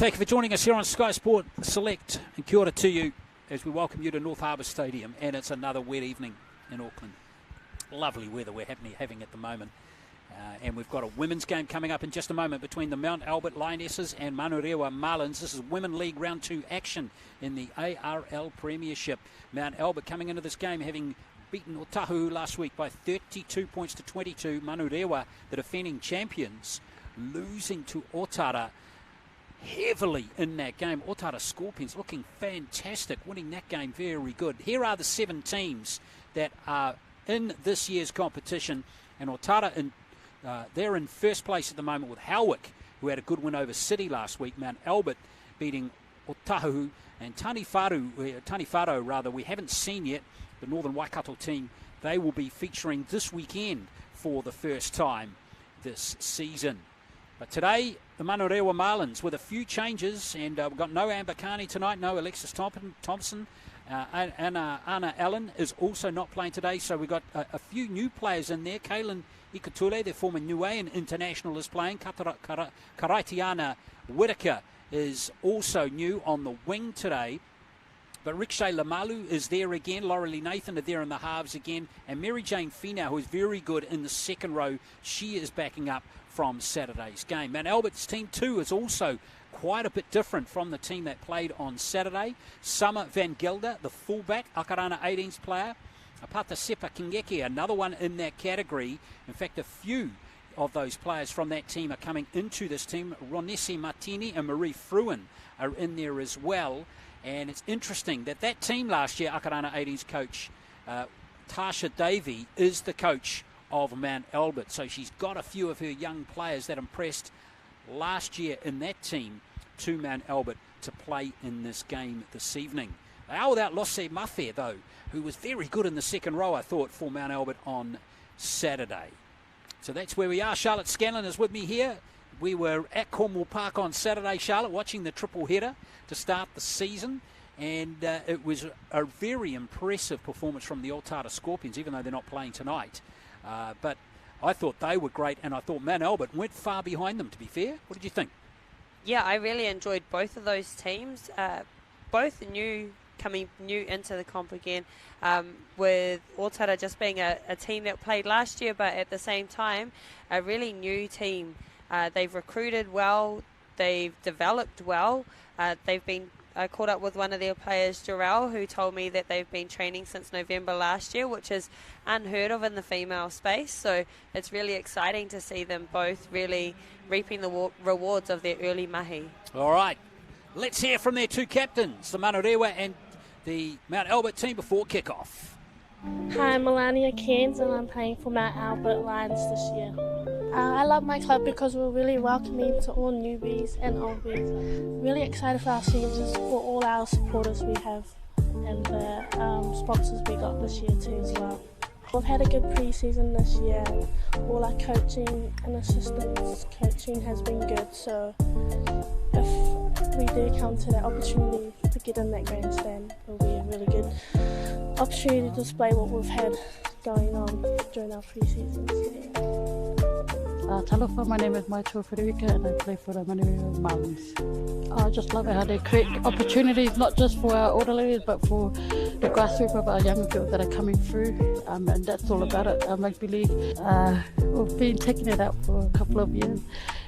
Thank you for joining us here on Sky Sport Select, and kia ora to you as we welcome you to North Harbour Stadium, and it's another wet evening in Auckland. Lovely weather we're having at the moment, and we've got a women's game coming up in just a moment between the Mt Albert Lionesses and Manurewa Marlins. This is Women League Round 2 action in the ARL Premiership. Mt Albert coming into this game having beaten Otahu last week by 32 points to 22. Manurewa, the defending champions, losing to Otara heavily in that game. Otara Scorpions looking fantastic, winning that game very good. Here are the 7 teams that are in this year's competition, and Otara, they're in first place at the moment with Howick, who had a good win over City last week. Mt Albert beating Otahu, and Tanifaro, we haven't seen yet. The Northern Waikato team, they will be featuring this weekend for the first time this season. But today, the Manurewa Marlins with a few changes, and we've got no Amber Carney tonight, no Alexis Thompson. Anna Allen is also not playing today, so we've got a few new players in there. Kaylin Ikatule, their former Niuean international, is playing. Karaitiana Whitaker is also new on the wing today. But Rikshay Lamalu is there again. Laurelie Nathan are there in the halves again. And Mary Jane Finau, who is very good in the second row, she is backing up from Saturday's game. Mount Albert's team too is also quite a bit different from the team that played on Saturday. Summer Van Gelder, the fullback, Akarana 18's player. Apata Sepa Kingeke, another one in that category. In fact, a few of those players from that team are coming into this team. Ronesi Martini and Marie Fruin are in there as well. And it's interesting that team last year, Akarana 18's coach, Tasha Davey, is the coach of Mount Albert. So she's got a few of her young players that impressed last year in that team to Mount Albert to play in this game this evening. They are without Losse Mafe, though, who was very good in the second row, I thought, for Mount Albert on Saturday. So that's where we are. Charlotte Scanlon is with me here. We were at Cornwall Park on Saturday, Charlotte, watching the triple header to start the season, and it was a very impressive performance from the Otara Scorpions, even though they're not playing tonight. But I thought they were great, and I thought Mount Albert went far behind them, to be fair. What did you think? Yeah, I really enjoyed both of those teams. Both coming new into the comp again, with Otara just being a team that played last year, but at the same time, a really new team. They've recruited well, they've developed well. They've been caught up with one of their players, Jarrell, who told me that they've been training since November last year, which is unheard of in the female space. So it's really exciting to see them both really reaping the rewards of their early mahi. All right, let's hear from their two captains, the Manurewa and the Mount Albert team, before kickoff. Hi, I'm Melania Cairns and I'm playing for Mt Albert Lions this year. I love my club because we're really welcoming to all newbies and oldies. Really excited for our seasons, for all our supporters we have and the sponsors we got this year too as well. We've had a good pre-season this year. All our coaching and assistants coaching has been good, so if we do come to that opportunity to get in that grandstand, it'll be a really good opportunity to display what we've had going on during our pre-season. Talofa, my name is Manurewa Frederica and I play for the Manurewa Marlins. I just love it how they create opportunities, not just for our older ladies, but for the grassroots of our young people that are coming through, and that's all about it. Rugby league, we've been taking it out for a couple of years,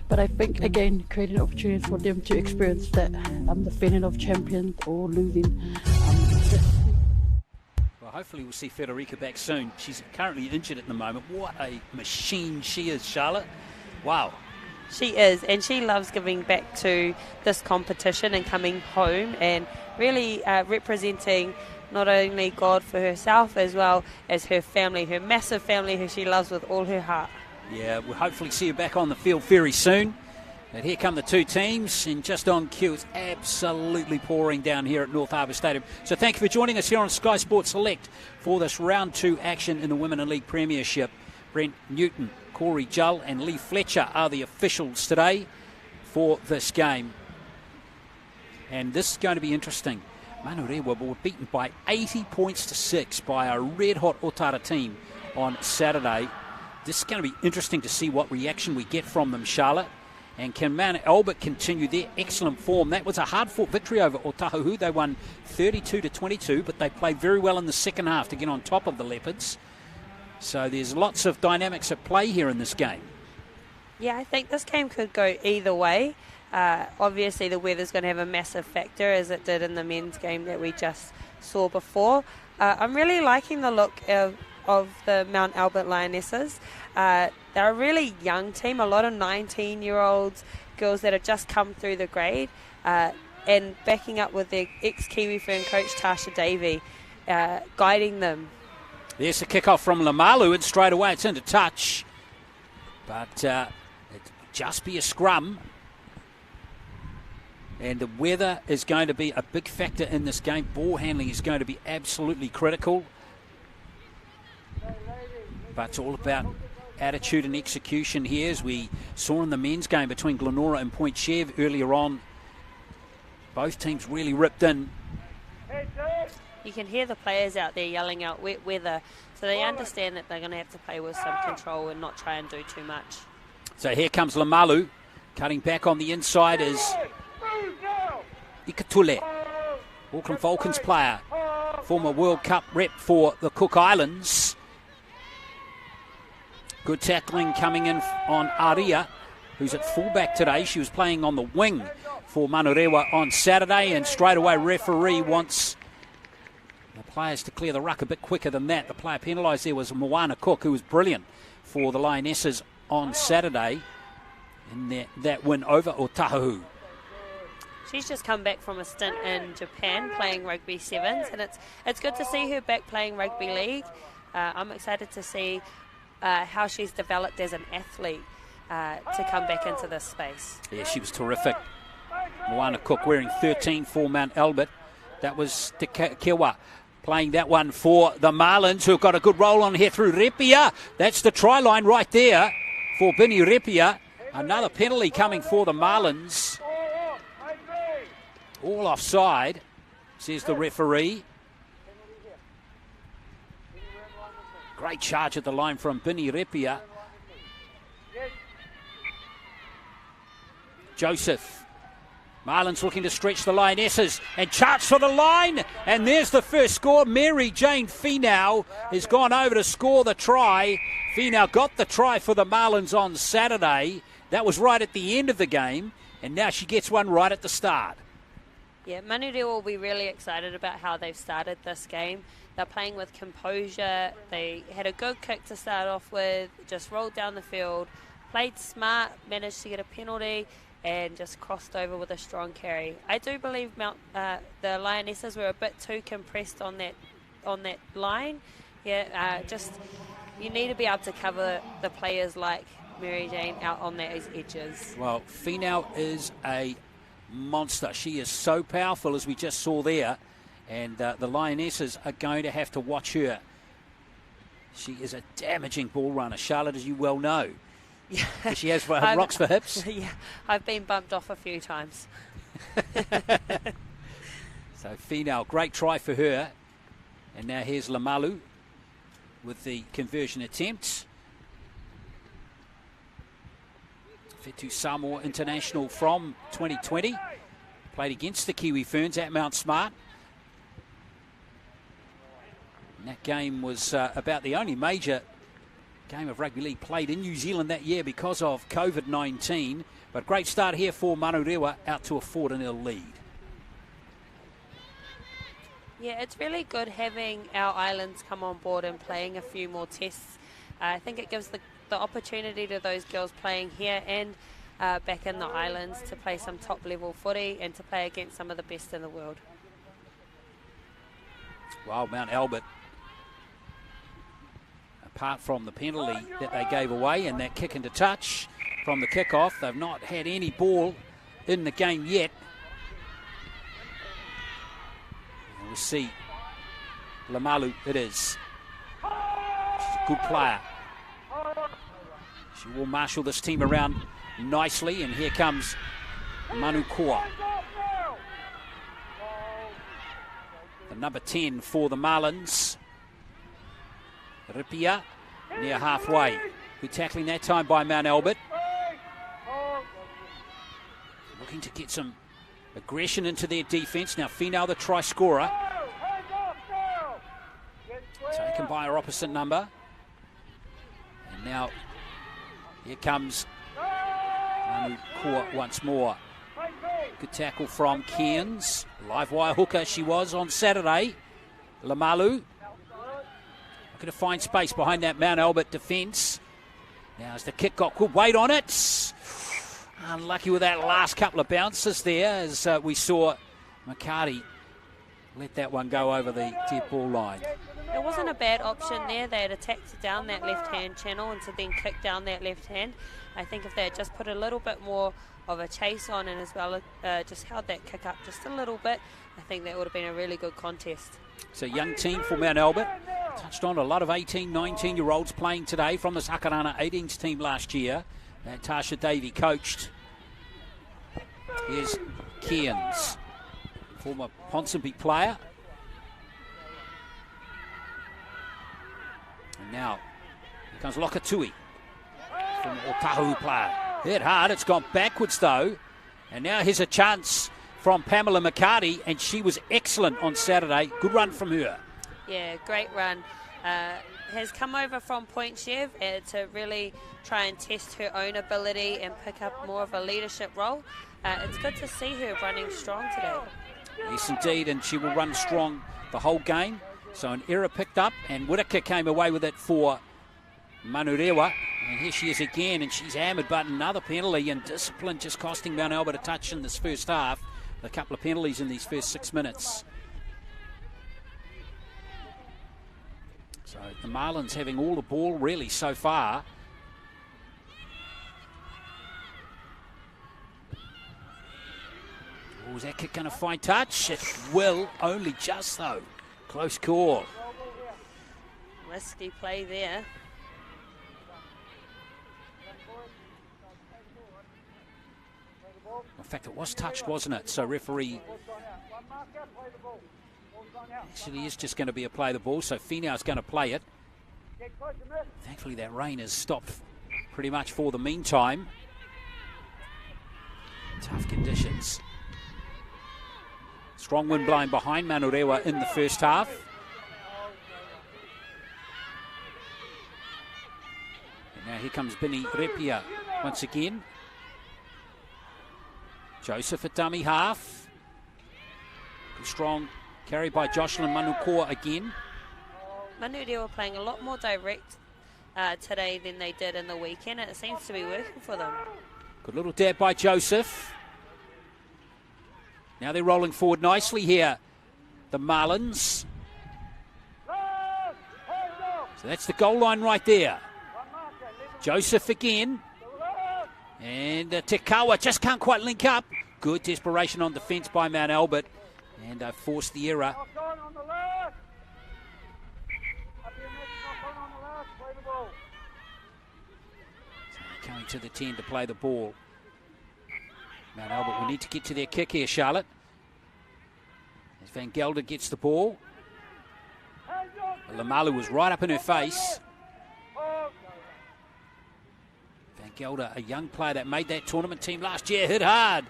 but I think, again, creating opportunities for them to experience that the feeling of champions or losing. Hopefully we'll see Federica back soon. She's currently injured at the moment. What a machine she is, Charlotte. Wow. She is, and she loves giving back to this competition and coming home and really representing not only God for herself as well as her family, her massive family who she loves with all her heart. Yeah, we'll hopefully see her back on the field very soon. And here come the two teams, and just on cue, it's absolutely pouring down here at North Harbour Stadium. So thank you for joining us here on Sky Sports Select for this Round 2 action in the Women League Premiership. Brent Newton, Corey Jull and Lee Fletcher are the officials today for this game. And this is going to be interesting. Manurewa were beaten by 80 points to 6 by a red-hot Otara team on Saturday. This is going to be interesting to see what reaction we get from them, Charlotte. And can Mount Albert continue their excellent form? That was a hard-fought victory over Otahuhu. They won 32-22, but they played very well in the second half to get on top of the Leopards. So there's lots of dynamics at play here in this game. Yeah, I think this game could go either way. Obviously, the weather's going to have a massive factor, as it did in the men's game that we just saw before. I'm really liking the look of the Mt Albert Lionesses. They're a really young team, a lot of 19-year-olds, girls that have just come through the grade, and backing up with their ex-Kiwi Fern coach Tasha Davey, guiding them. There's the kickoff from Lamalu, and straight away it's into touch. But it'll just be a scrum. And the weather is going to be a big factor in this game. Ball handling is going to be absolutely critical. But it's all about attitude and execution here, as we saw in the men's game between Glenora and Point Chev earlier on. Both teams really ripped in. You can hear the players out there yelling out wet weather, so they understand that they're going to have to play with some control and not try and do too much. So here comes Lamalu. Cutting back on the inside is Ikatule, Auckland Falcons player, former World Cup rep for the Cook Islands. Good tackling coming in on Aria, who's at fullback today. She was playing on the wing for Manurewa on Saturday, and straight away referee wants the players to clear the ruck a bit quicker than that. The player penalised there was Moana Cook, who was brilliant for the Lionesses on Saturday in that win over Otahuhu. She's just come back from a stint in Japan playing rugby sevens, and it's good to see her back playing rugby league. I'm excited to see how she's developed as an athlete to come back into this space. Yeah, she was terrific. Moana Cook wearing 13 for Mt Albert. That was Te Kewa playing that one for the Marlins, who've got a good roll on here through Repia. That's the try line right there for Bini Repia. Another penalty coming for the Marlins. All offside, says the referee. Great charge at the line from Bini Repia. Joseph. Marlins looking to stretch the Lionesses and charge for the line. And there's the first score. Mary Jane Finau has gone over to score the try. Finau got the try for the Marlins on Saturday. That was right at the end of the game. And now she gets one right at the start. Yeah, Manurewa will be really excited about how they've started this game. They're playing with composure. They had a good kick to start off with, just rolled down the field, played smart, managed to get a penalty, and just crossed over with a strong carry. I do believe the Lionesses were a bit too compressed on that line. Yeah, just you need to be able to cover the players like Mary Jane out on those edges. Well, Finau is a monster. She is so powerful, as we just saw there, and the Lionesses are going to have to watch her. She is a damaging ball runner, Charlotte, as you well know. Yeah. She has rocks for hips. Yeah, I've been bumped off a few times. So Finau, great try for her. And now here's Lamalu with the conversion attempt. Fetu Samoa international from 2020. Played against the Kiwi Ferns at Mount Smart. And that game was about the only major game of rugby league played in New Zealand that year because of COVID-19. But great start here for Manurewa, out to a 4-0 lead. Yeah, it's really good having our islands come on board and playing a few more tests. I think it gives the opportunity to those girls playing here and back in the islands to play some top-level footy and to play against some of the best in the world. Well, Mt Albert, apart from the penalty that they gave away and that kick into touch from the kickoff, they've not had any ball in the game yet. And we'll see. Lamalu it is. She's a good player. She will marshal this team around nicely, and here comes Manu Koa. The number 10 for the Marlins. Ripia near halfway. Good tackling that time by Mt Albert. get some aggression into their defence. Now Finau, the try scorer, taken by her opposite number. And now here comes Manurewa once more. Good tackle from Cairns. Live wire hooker she was on Saturday. Lamalu looking to find space behind that Mt Albert defence. Now as the kick got good weight on it. Unlucky with that last couple of bounces there, as we saw McCarty let that one go over the dead ball line. It wasn't a bad option there. They had attacked down that left-hand channel and to then kick down that left hand. I think if they had just put a little bit more of a chase on and as well just held that kick up just a little bit, I think that would have been a really good contest. It's a young team for Mt Albert. Touched on a lot of 18, 19-year-olds playing today from this Hakarana 18s team last year that Tasha Davey coached. Here's Cairns, former Ponsonby player. And now here comes Lokatui, from Otahu player. Hit hard, it's gone backwards though. And now here's a chance from Pamela McCarty, and she was excellent on Saturday. Good run from her. Yeah, great run. Has come over from Point Chev to really try and test her own ability and pick up more of a leadership role. It's good to see her running strong today. Yes, indeed, and she will run strong the whole game. So an error picked up, and Whitaker came away with it for Manurewa. And here she is again, and she's hammered, but another penalty, and discipline just costing Mt Albert a touch in this first half. A couple of penalties in these first 6 minutes. So the Marlins having all the ball really so far. Oh, is that kick going to find touch? It will, only just though. Close call. Risky play there. In fact, it was touched, wasn't it? So referee actually is just going to be a play the ball. So Finau's going to play it. Thankfully, that rain has stopped pretty much for the meantime. Tough conditions. Strong wind blowing behind Manurewa in the first half. And now here comes Bini Repia once again. Joseph at dummy half. Good strong carry by Jocelyn Manukoa again. Manurewa playing a lot more direct today than they did in the weekend, and it seems to be working for them. Good little dab by Joseph. Now they're rolling forward nicely here, the Marlins. So that's the goal line right there. Joseph again. And Tekawa just can't quite link up. Good desperation on defence by Mt Albert. And forced the error. So coming to the 10 to play the ball. Mt Albert will need to get to their kick here, Charlotte. As Van Gelder gets the ball. Lamalu was right up in her face. Van Gelder, a young player that made that tournament team last year, hit hard.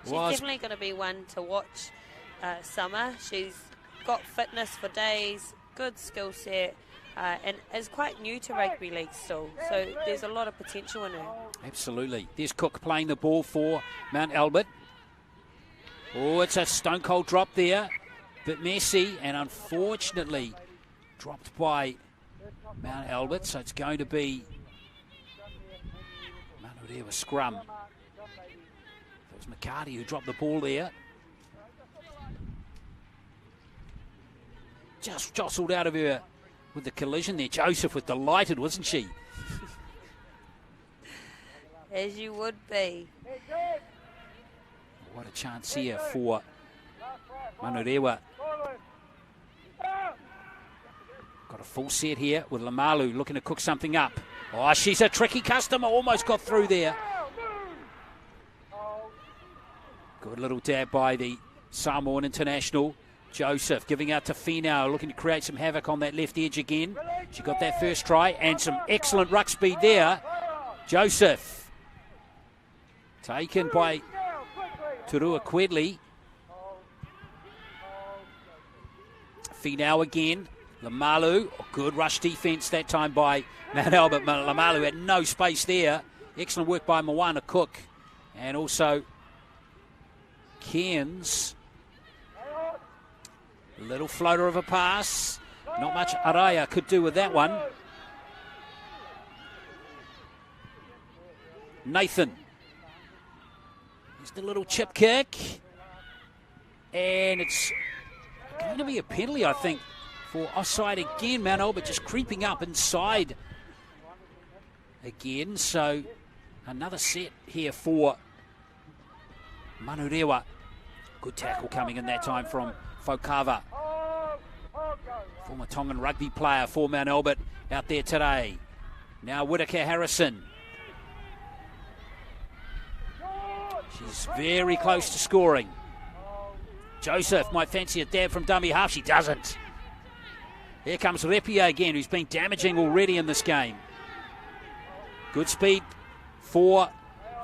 She's definitely going to be one to watch summer. She's got fitness for days, good skill set, and is quite new to rugby league still. So there's a lot of potential in her. Absolutely. There's Cook playing the ball for Mt Albert. Oh, it's a stone cold drop there. Bit messy, and unfortunately dropped by Mt Albert. So it's going to be Manurewa scrum. It was McCarty who dropped the ball there. Just jostled out of her with the collision there. Joseph was delighted, wasn't she? As you would be. What a chance here for Manurewa. Got a full set here with Lamalu looking to cook something up. Oh, she's a tricky customer. Almost got through there. Good little dab by the Samoan international. Joseph giving out to Finau, looking to create some havoc on that left edge again. She got that first try and some excellent ruck speed there. Joseph taken by Turua Quedley. Finau again. Lamalu. Good rush defence that time by Mt Albert. Lamalu had no space there. Excellent work by Moana Cook. And also Cairns. A little floater of a pass. Not much Araya could do with that one. Nathan. Here's the little chip kick. And it's going to be a penalty, I think, for offside again. Mt Albert just creeping up inside again. So another set here for Manurewa. Good tackle coming in that time from Fokava. Former Tongan rugby player for Mt Albert out there today. Now Whitaker Harrison. She's very close to scoring. Joseph might fancy a dab from dummy half. She doesn't. Here comes Repia again, who's been damaging already in this game. Good speed for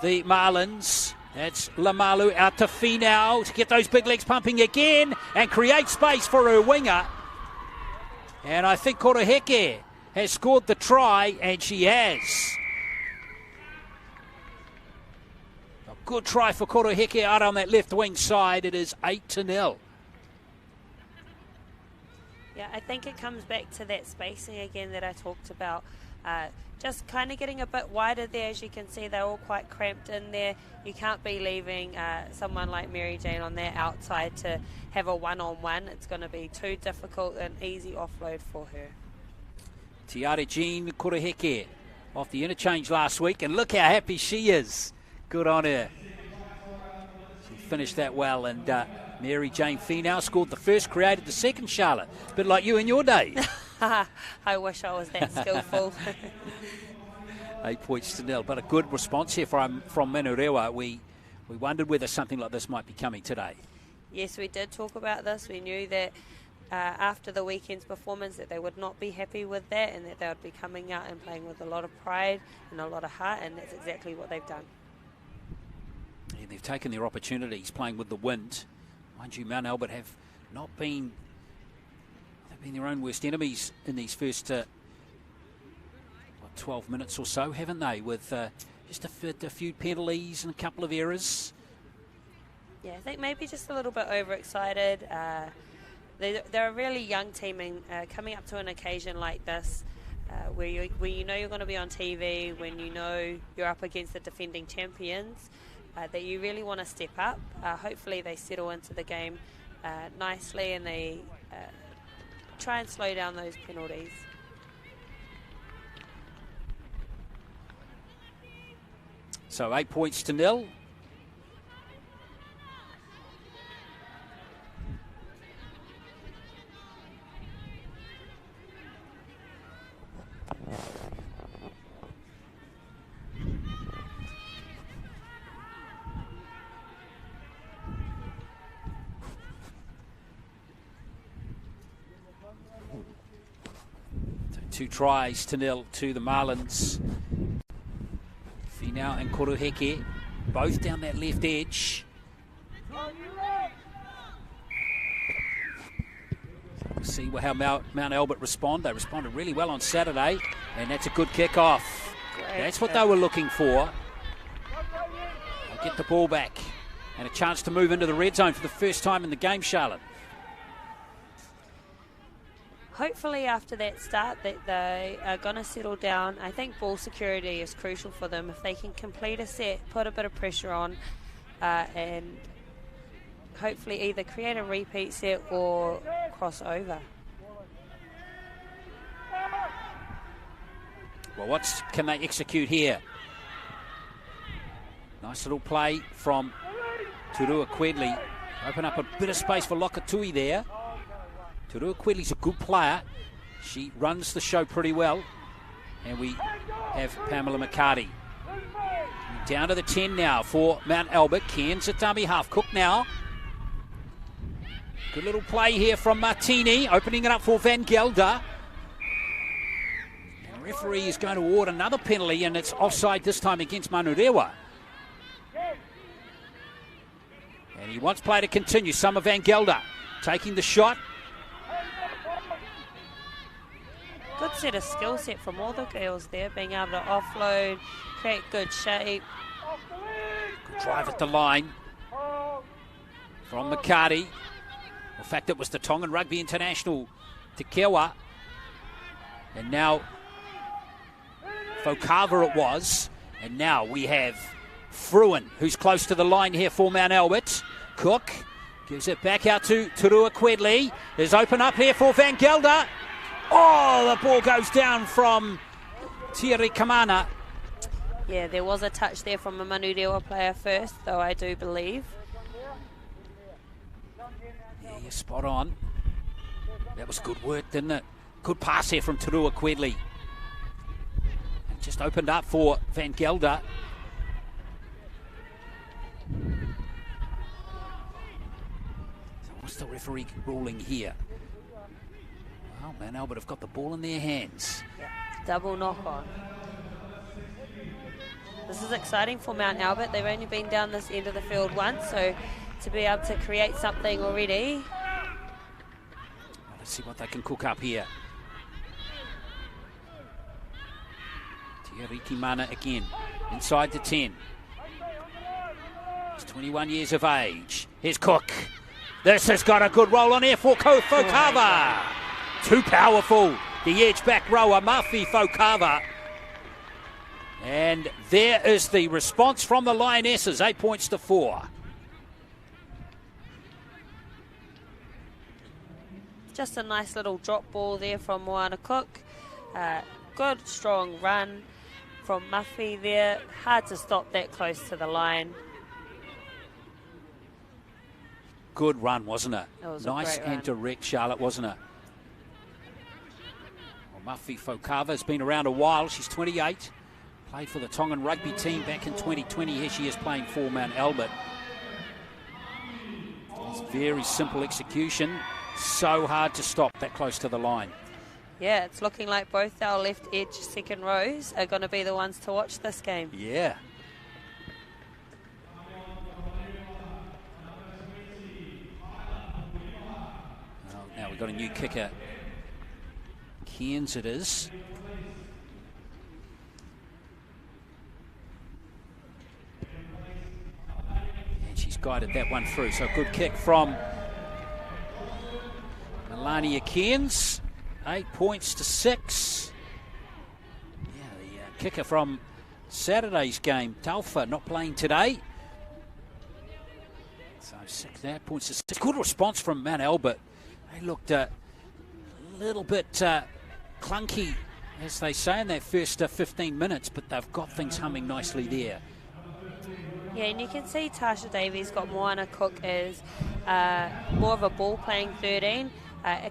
the Marlins. That's Lamalu out to Finau to get those big legs pumping again and create space for her winger. And I think Koroheke has scored the try, and she has. A good try for Koroheke out on that left wing side. It is 8-0. Yeah, I think it comes back to that spacing again that I talked about. Just kind of getting a bit wider there. As you can see, they're all quite cramped in there. You can't be leaving someone like Mary Jane on their outside to have a one-on-one. It's going to be too difficult and easy offload for her. Tiare Jean Koroheke off the interchange last week, and look how happy she is. Good on her. She finished that well, and Mary Jane Finau scored the first, created the second, Charlotte. A bit like you in your day. I wish I was that skillful. 8-0, but a good response here from Manurewa. We wondered whether something like this might be coming today. Yes, we did talk about this. We knew that after the weekend's performance that they would not be happy with that, and that they would be coming out and playing with a lot of pride and a lot of heart, and that's exactly what they've done. Yeah, they've taken their opportunities playing with the wind. Mind you, Mount Albert have not been... They've been their own worst enemies in these first 12 minutes or so, haven't they? With just a few penalties and a couple of errors. Yeah, I think maybe just a little bit overexcited. They're a really young team, and coming up to an occasion like this, where you know you're going to be on TV, when you know you're up against the defending champions, that you really want to step up. Hopefully they settle into the game nicely, and they try and slow down those penalties. So 8-0. So 2-0 to the Marlins. Finau and Koroheke both down that left edge. We'll see how Mount Albert respond. They responded really well on Saturday, and that's a good kickoff. That's what they were looking for. They'll get the ball back and a chance to move into the red zone for the first time in the game, Charlotte. Hopefully after that start that they are going to settle down. I think ball security is crucial for them. If they can complete a set, put a bit of pressure on, and hopefully either create a repeat set or cross over. Well, what can they execute here? Nice little play from Turua Quedley. Open up a bit of space for Lokatui there. Turua Quedley's a good player. She runs the show pretty well. And we have Pamela McCarty. Down to the 10 now for Mount Albert. Cairns at dummy half. Cook now. Good little play here from Martini. Opening it up for Van Gelder. And the referee is going to award another penalty, and it's offside this time against Manurewa. And he wants play to continue. Summer Van Gelder taking the shot. Good set of skill set from all the girls there, being able to offload, create good shape. Good drive at the line from McCarty. In fact, it was the Tongan Rugby International Te Kewa. And now Fokava it was. And now we have Fruin, who's close to the line here for Mount Albert. Cook gives it back out to Turua Quedley. There's open up here for Van Gelder. Oh, the ball goes down from Thierry Kamana. Yeah, there was a touch there from a Manurewa player first, though, I do believe. Yeah, you're spot on. That was good work, didn't it? Good pass here from Turua Quedley. It just opened up for Van Gelder. So what's the referee ruling here? Well, Mount Albert have got the ball in their hands. Yeah, double knock on. This is exciting for Mount Albert. They've only been down this end of the field once, so to be able to create something already. Well, let's see what they can cook up here. Thierry Kimana again, inside the 10. He's 21 years of age. Here's Cook. This has got a good roll on here for Fokava. Too powerful. The edge back rower, Mafi Fokava. And there is the response from the Lionesses, 8 points to 4. Just a nice little drop ball there from Moana Cook. Good, strong run from Muffy there. Hard to stop that close to the line. Good run, wasn't it? It was nice a great and direct, Charlotte, wasn't it? Well, Muffy Fokava has been around a while. She's 28. Played for the Tongan rugby team back in 2020. Here she is playing for Mount Albert. It's very simple execution. So hard to stop that close to the line. Yeah, it's looking like both our left edge second rows are going to be the ones to watch this game. Yeah. Well, now we've got a new kicker. Cairns it is. And she's guided that one through. So a good kick from Melania Cairns. 8 points to 6. Yeah, the kicker from Saturday's game, Talfa, not playing today. So 8 points to 6. Good response from Mount Albert. They looked a little bit clunky, as they say, in that first 15 minutes, but they've got things humming nicely there. Yeah, and you can see Tasha Davies got Moana Cook as more of a ball-playing 13.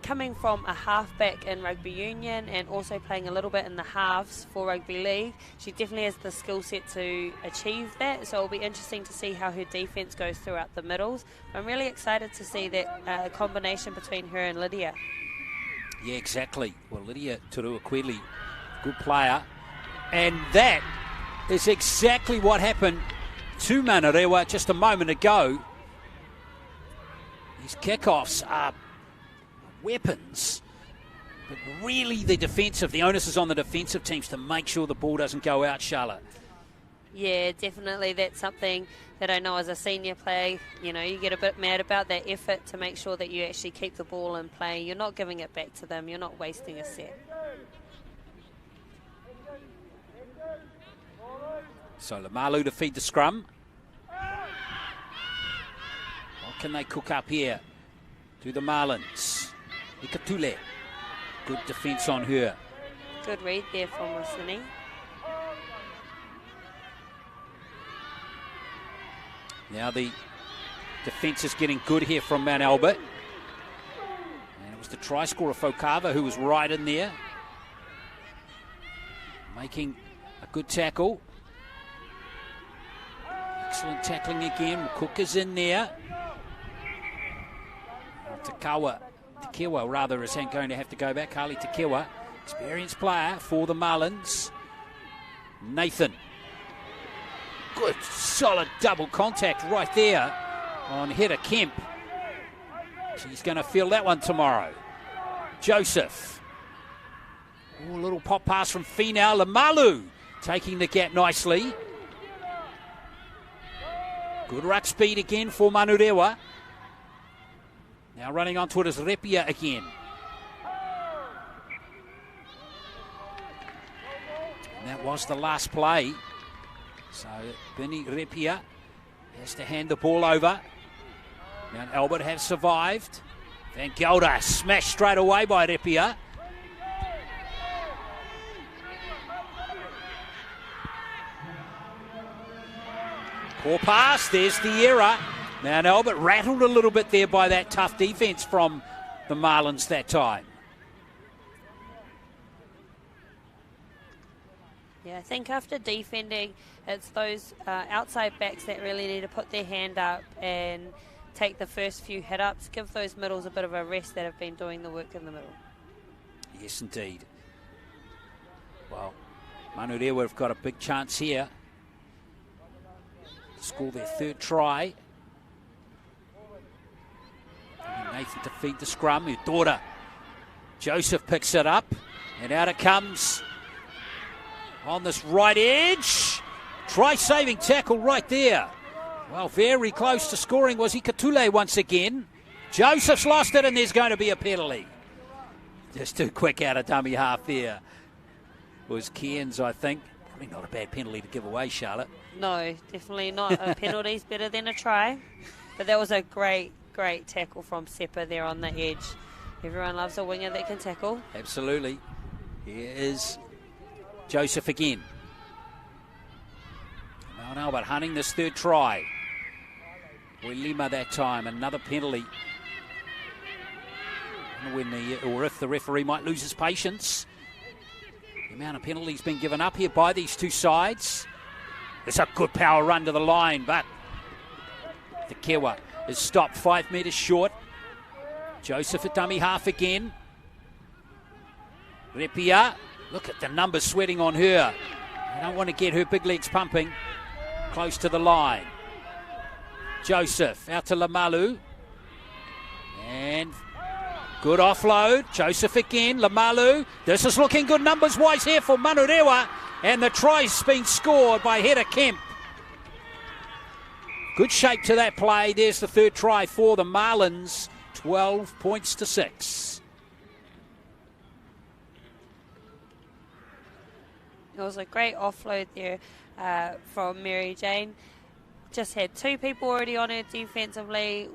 Coming from a halfback in rugby union and also playing a little bit in the halves for rugby league, she definitely has the skill set to achieve that, so it'll be interesting to see how her defence goes throughout the middles. I'm really excited to see that combination between her and Lydia. Yeah, exactly. Well, Lydia Turua Quedley, good player, and that is exactly what happened to Manurewa just a moment ago. These kickoffs are weapons, but really the onus is on the defensive teams to make sure the ball doesn't go out, Charlotte. Yeah, definitely. That's something that I know as a senior player, you get a bit mad about that effort to make sure that you actually keep the ball in play. You're not giving it back to them. You're not wasting a set. So Lamalu to feed the scrum. What can they cook up here to the Marlins? Ikatule. Good defence on her. Good read there from Rossini. Now the defence is getting good here from Mount Albert. And it was the try scorer Fokava who was right in there. Making a good tackle. Excellent tackling again. Cook is in there. Tekewa rather is going to have to go back. Carly Tekewa, experienced player for the Marlins. Nathan. Good, solid double contact right there. on header Kemp. She's going to feel that one tomorrow. Joseph. Oh, a little pop pass from Finau. Lamalu taking the gap nicely. Good ruck speed again for Manurewa. Now running onto it is Repia again. And that was the last play. So Benny Repia has to hand the ball over. Mount Albert have survived. Van Gelder smashed straight away by Repia. Poor pass, there's the error. Mount Albert rattled a little bit there by that tough defence from the Marlins that time. Yeah, I think after defending, it's those outside backs that really need to put their hand up and take the first few hit-ups, give those middles a bit of a rest that have been doing the work in the middle. Yes, indeed. Well, Manurewa have got a big chance here to score their third try. Nathan to feed the scrum. Her daughter, Joseph, picks it up, and out it comes on this right edge. Try-saving tackle right there. Well, very close to scoring was Ikatule once again. Joseph's lost it, and there's going to be a penalty. Just too quick out of dummy half there. It was Cairns, I think. Probably not a bad penalty to give away, Charlotte. No, definitely not. A penalty's better than a try. But that was a great tackle from Seppa there on the edge. Everyone loves a winger that can tackle. Absolutely. Here is Joseph again. Mount Albert hunting this third try. Lima that time, another penalty. Or if the referee might lose his patience. The amount of penalties being given up here by these two sides. It's a good power run to the line, but the Kewa is stopped 5 metres short. Joseph at dummy half again. Repia, look at the numbers sweating on her. I don't want to get her big legs pumping. Close to the line. Joseph out to Lamalu. And good offload. Joseph again. Lamalu. This is looking good numbers-wise here for Manurewa. And the try's been scored by header Kemp. Good shape to that play. There's the third try for the Marlins. 12 points to 6. It was a great offload there from Mary Jane. Just had two people already on her defensively,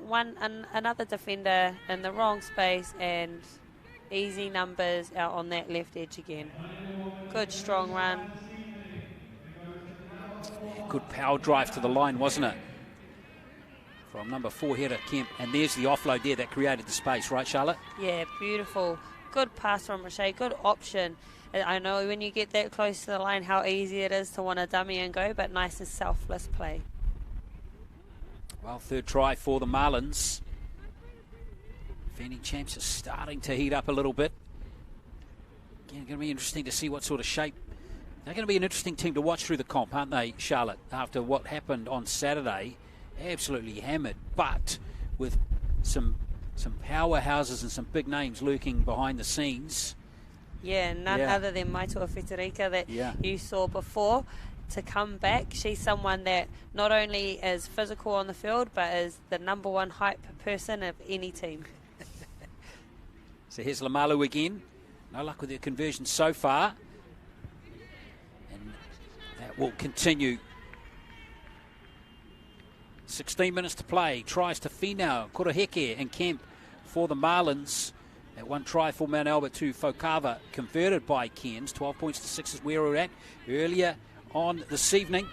another defender in the wrong space, and easy numbers out on that left edge again. Good strong run. Good power drive to the line, wasn't it? From number 4 header Kemp, and there's the offload there that created the space, right, Charlotte? Yeah, beautiful. Good pass from Roche, good option. I know when you get that close to the line how easy it is to want to dummy and go, but nice and selfless play. Well, third try for the Marlins. Defending champs are starting to heat up a little bit. Again, going to be interesting to see what sort of shape. They're going to be an interesting team to watch through the comp, aren't they, Charlotte? After what happened on Saturday, absolutely hammered, but with some powerhouses and some big names lurking behind the scenes. Yeah, none other than Maitoa Federica that you saw before. To come back, she's someone that not only is physical on the field, but is the number one hype person of any team. So here's Lamalu again. No luck with her conversion so far. And that will continue. 16 minutes to play. Tries to Finau, Kuraheke and Kemp for the Marlins. That one try for Mount Albert to Fokava, converted by Cairns. 12 points to 6 is where we're at. Earlier on this evening,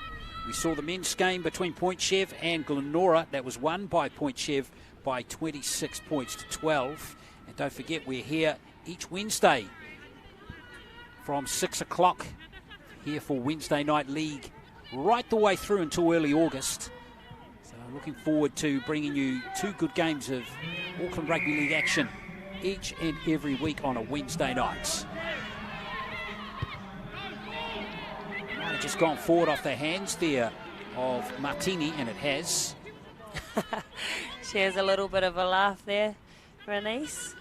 we saw the men's game between Point Chev and Glenora. That was won by Point Chev by 26 points to 12. And don't forget, we're here each Wednesday from 6 o'clock here for Wednesday Night League right the way through until early August. So looking forward to bringing you 2 good games of Auckland Rugby League action each and every week on a Wednesday night. Might have just gone forward off the hands there of Martini, and it has. She has a little bit of a laugh there, Renice.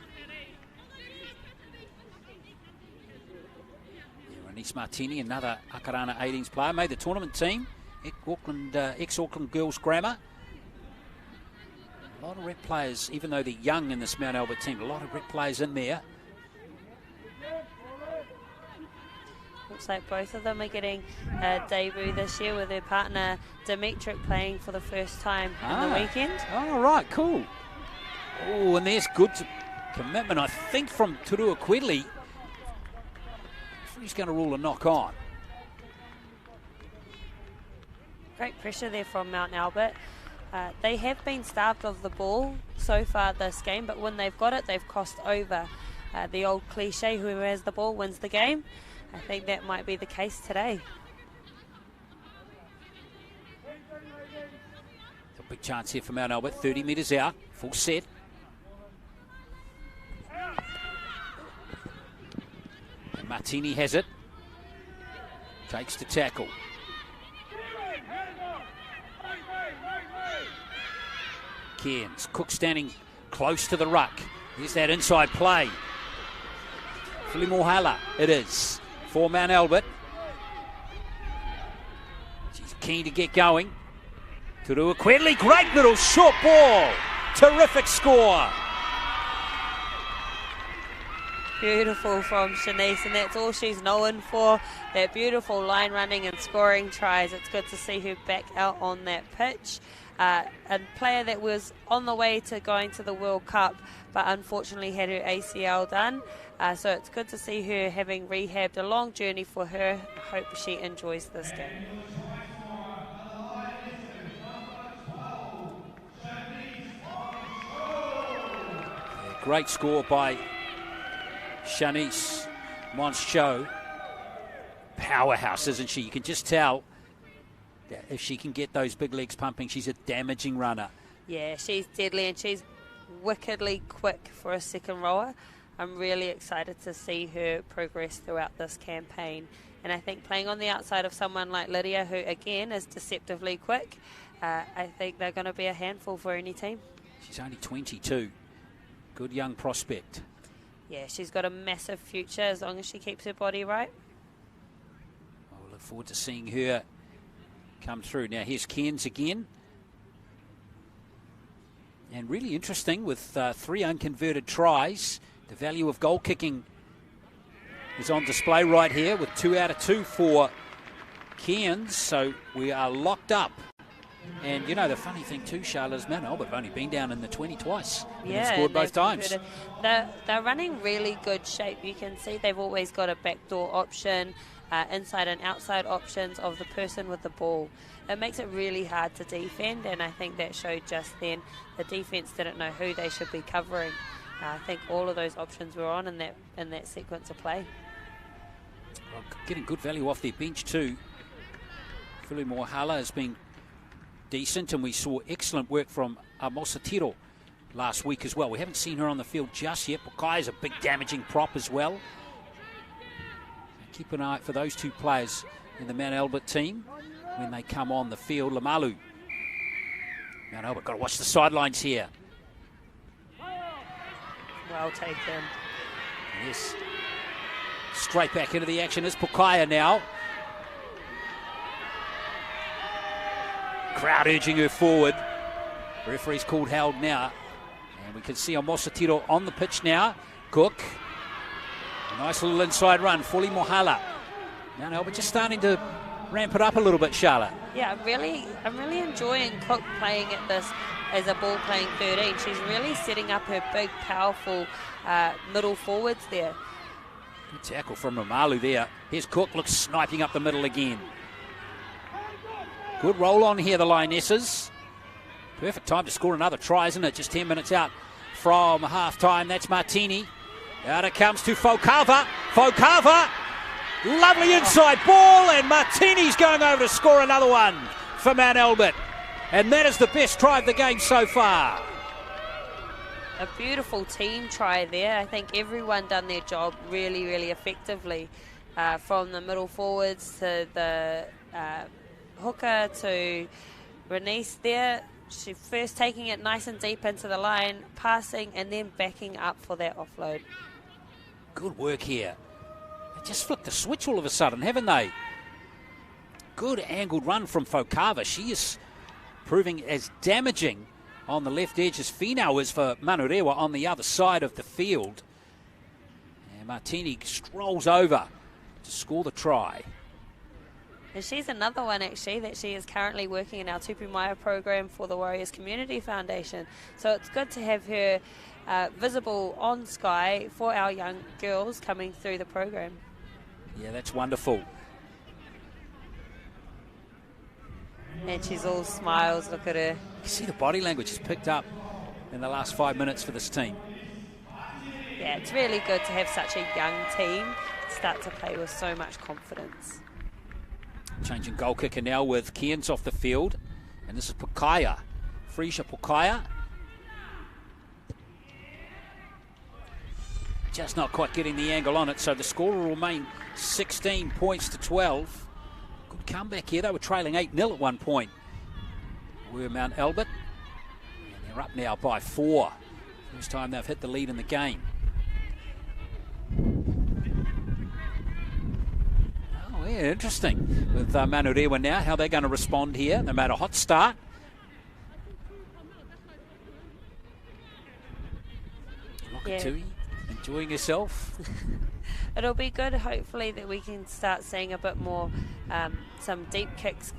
Renice Martini, another Akarana 18s player, made the tournament team, ex-Auckland Girls Grammar. A lot of rep players, even though they're young in this Mount Albert team, a lot of rep players in there. Looks like both of them are getting a debut this year with their partner Dimitri playing for the first time in the weekend. Oh, right, cool. Oh, and there's good commitment, I think, from Turua Quedley. He's going to rule a knock on. Great pressure there from Mount Albert. They have been starved of the ball so far this game, but when they've got it, they've crossed over. The old cliche, whoever has the ball wins the game. I think that might be the case today. A big chance here for Mount Albert, 30 metres out, full set. And Martini has it. Takes to tackle. Cairns, Cook standing close to the ruck. Here's that inside play. Filimohala, it is, for Mount Albert. She's keen to get going. Turua Quedley, great little short ball. Terrific score. Beautiful from Shanice, and that's all she's known for, that beautiful line running and scoring tries. It's good to see her back out on that pitch. A player that was on the way to going to the World Cup, but unfortunately had her ACL done. So it's good to see her having rehabbed, a long journey for her. I hope she enjoys this game. Yeah, great score by Shanice Moncho. Powerhouse, isn't she? You can just tell that if she can get those big legs pumping, she's a damaging runner. Yeah, she's deadly and she's wickedly quick for a second rower. I'm really excited to see her progress throughout this campaign. And I think playing on the outside of someone like Lydia, who again is deceptively quick, I think they're going to be a handful for any team. She's only 22. Good young prospect. Yeah, she's got a massive future as long as she keeps her body right. I look forward to seeing her come through. Now here's Cairns again. And really interesting with 3 unconverted tries. The value of goal kicking is on display right here with 2 out of 2 for Cairns. So we are locked up. And you know, the funny thing too, Charlotte, is Mount Albert have only been down in the 20 twice. Yeah, and scored both times. They're running really good shape. You can see they've always got a backdoor option, inside and outside options of the person with the ball. It makes it really hard to defend, and I think that showed just then. The defence didn't know who they should be covering. I think all of those options were on in that sequence of play. Well, getting good value off their bench too. Filimohala has been decent, and we saw excellent work from Mosatiro last week as well. We haven't seen her on the field just yet. Bukai is a big damaging prop as well. Keep an eye out for those 2 players in the Mount Albert team when they come on the field. Lamalu. Mount Albert got to watch the sidelines here. Well taken. Yes. Straight back into the action is Pukaya now. Crowd urging her forward. The referee's called held now. And we can see Mosatiro on the pitch now. Cook. A nice little inside run. Fuli Mohala. Mount Albert just starting to ramp it up a little bit, Charlotte. Yeah, I'm really enjoying Cook playing at this as a ball playing 13. She's really setting up her big, powerful middle forwards there. Good tackle from Ramalu there. Here's Cook, looks sniping up the middle again. Good roll on here, the Lionesses. Perfect time to score another try, isn't it? Just 10 minutes out from half-time. That's Martini. Out it comes to Fokava. Fokava. Lovely inside ball, and Martini's going over to score another one for Mount Albert. And that is the best try of the game so far. A beautiful team try there. I think everyone done their job really, really effectively. From the middle forwards to the hooker to Renice there. She first taking it nice and deep into the line, passing and then backing up for that offload. Good work here. They just flipped the switch all of a sudden, haven't they? Good angled run from Fokava. She is proving as damaging on the left edge as Finau is for Manurewa on the other side of the field. And Martini strolls over to score the try. And she's another one, actually, that she is currently working in our Tupumaya program for the Warriors Community Foundation. So it's good to have her visible on Sky for our young girls coming through the program. Yeah, that's wonderful. And she's all smiles. Look at her. You see the body language has picked up in the last 5 minutes for this team. Yeah, it's really good to have such a young team start to play with so much confidence. Changing goal kicker now with Cairns off the field. And this is Pukaya. Frisia Pukaya. Just not quite getting the angle on it, so the score will remain 16 points to 12. Good comeback here. They were trailing 8-0 at one point. We're Mt Albert. And they're up now by 4. First time they've hit the lead in the game. Oh, yeah, interesting. With Manurewa now, how they're going to respond here. They made a hot start. Lokatui enjoying herself. It'll be good, hopefully, that we can start seeing a bit more, some deep kicks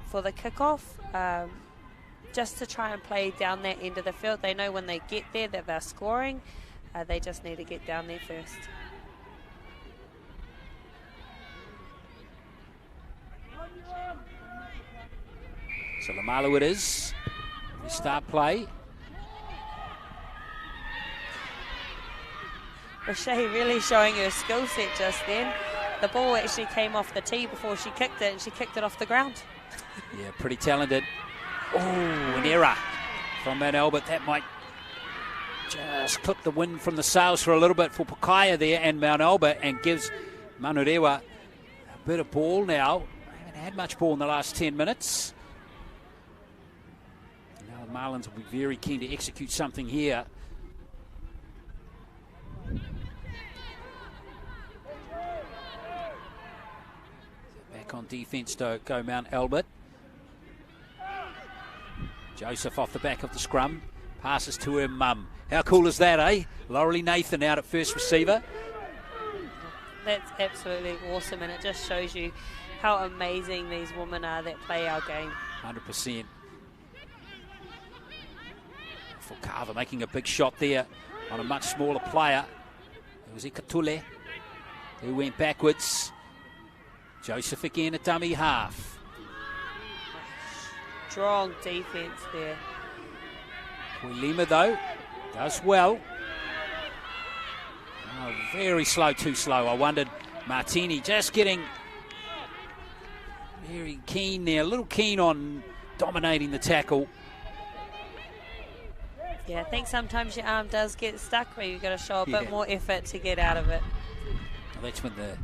for the kickoff, just to try and play down that end of the field. They know when they get there that they're scoring. They just need to get down there first. So Lamalu it is. Restart play. O'Shea really showing her skill set just then. The ball actually came off the tee before she kicked it, and she kicked it off the ground. Yeah, pretty talented. Oh, an error from Mt Albert. That might just clip the wind from the sails for a little bit for Pukaya there and Mt Albert, and gives Manurewa a bit of ball now. They haven't had much ball in the last 10 minutes. Now the Marlins will be very keen to execute something here. Back on defence to go Mt Albert. Joseph off the back of the scrum. Passes to her mum. How cool is that, eh? Laurelie Nathan out at first receiver. That's absolutely awesome, and it just shows you how amazing these women are that play our game. 100%. Fokava making a big shot there on a much smaller player. It was Ikatule who went backwards. Joseph again at dummy half. Strong defence there. Lima though does well. Oh, very slow, too slow. I wondered, Martini just getting very keen there, a little keen on dominating the tackle. Yeah, I think sometimes your arm does get stuck where you've got to show a bit more effort to get out of it. Well, that's when the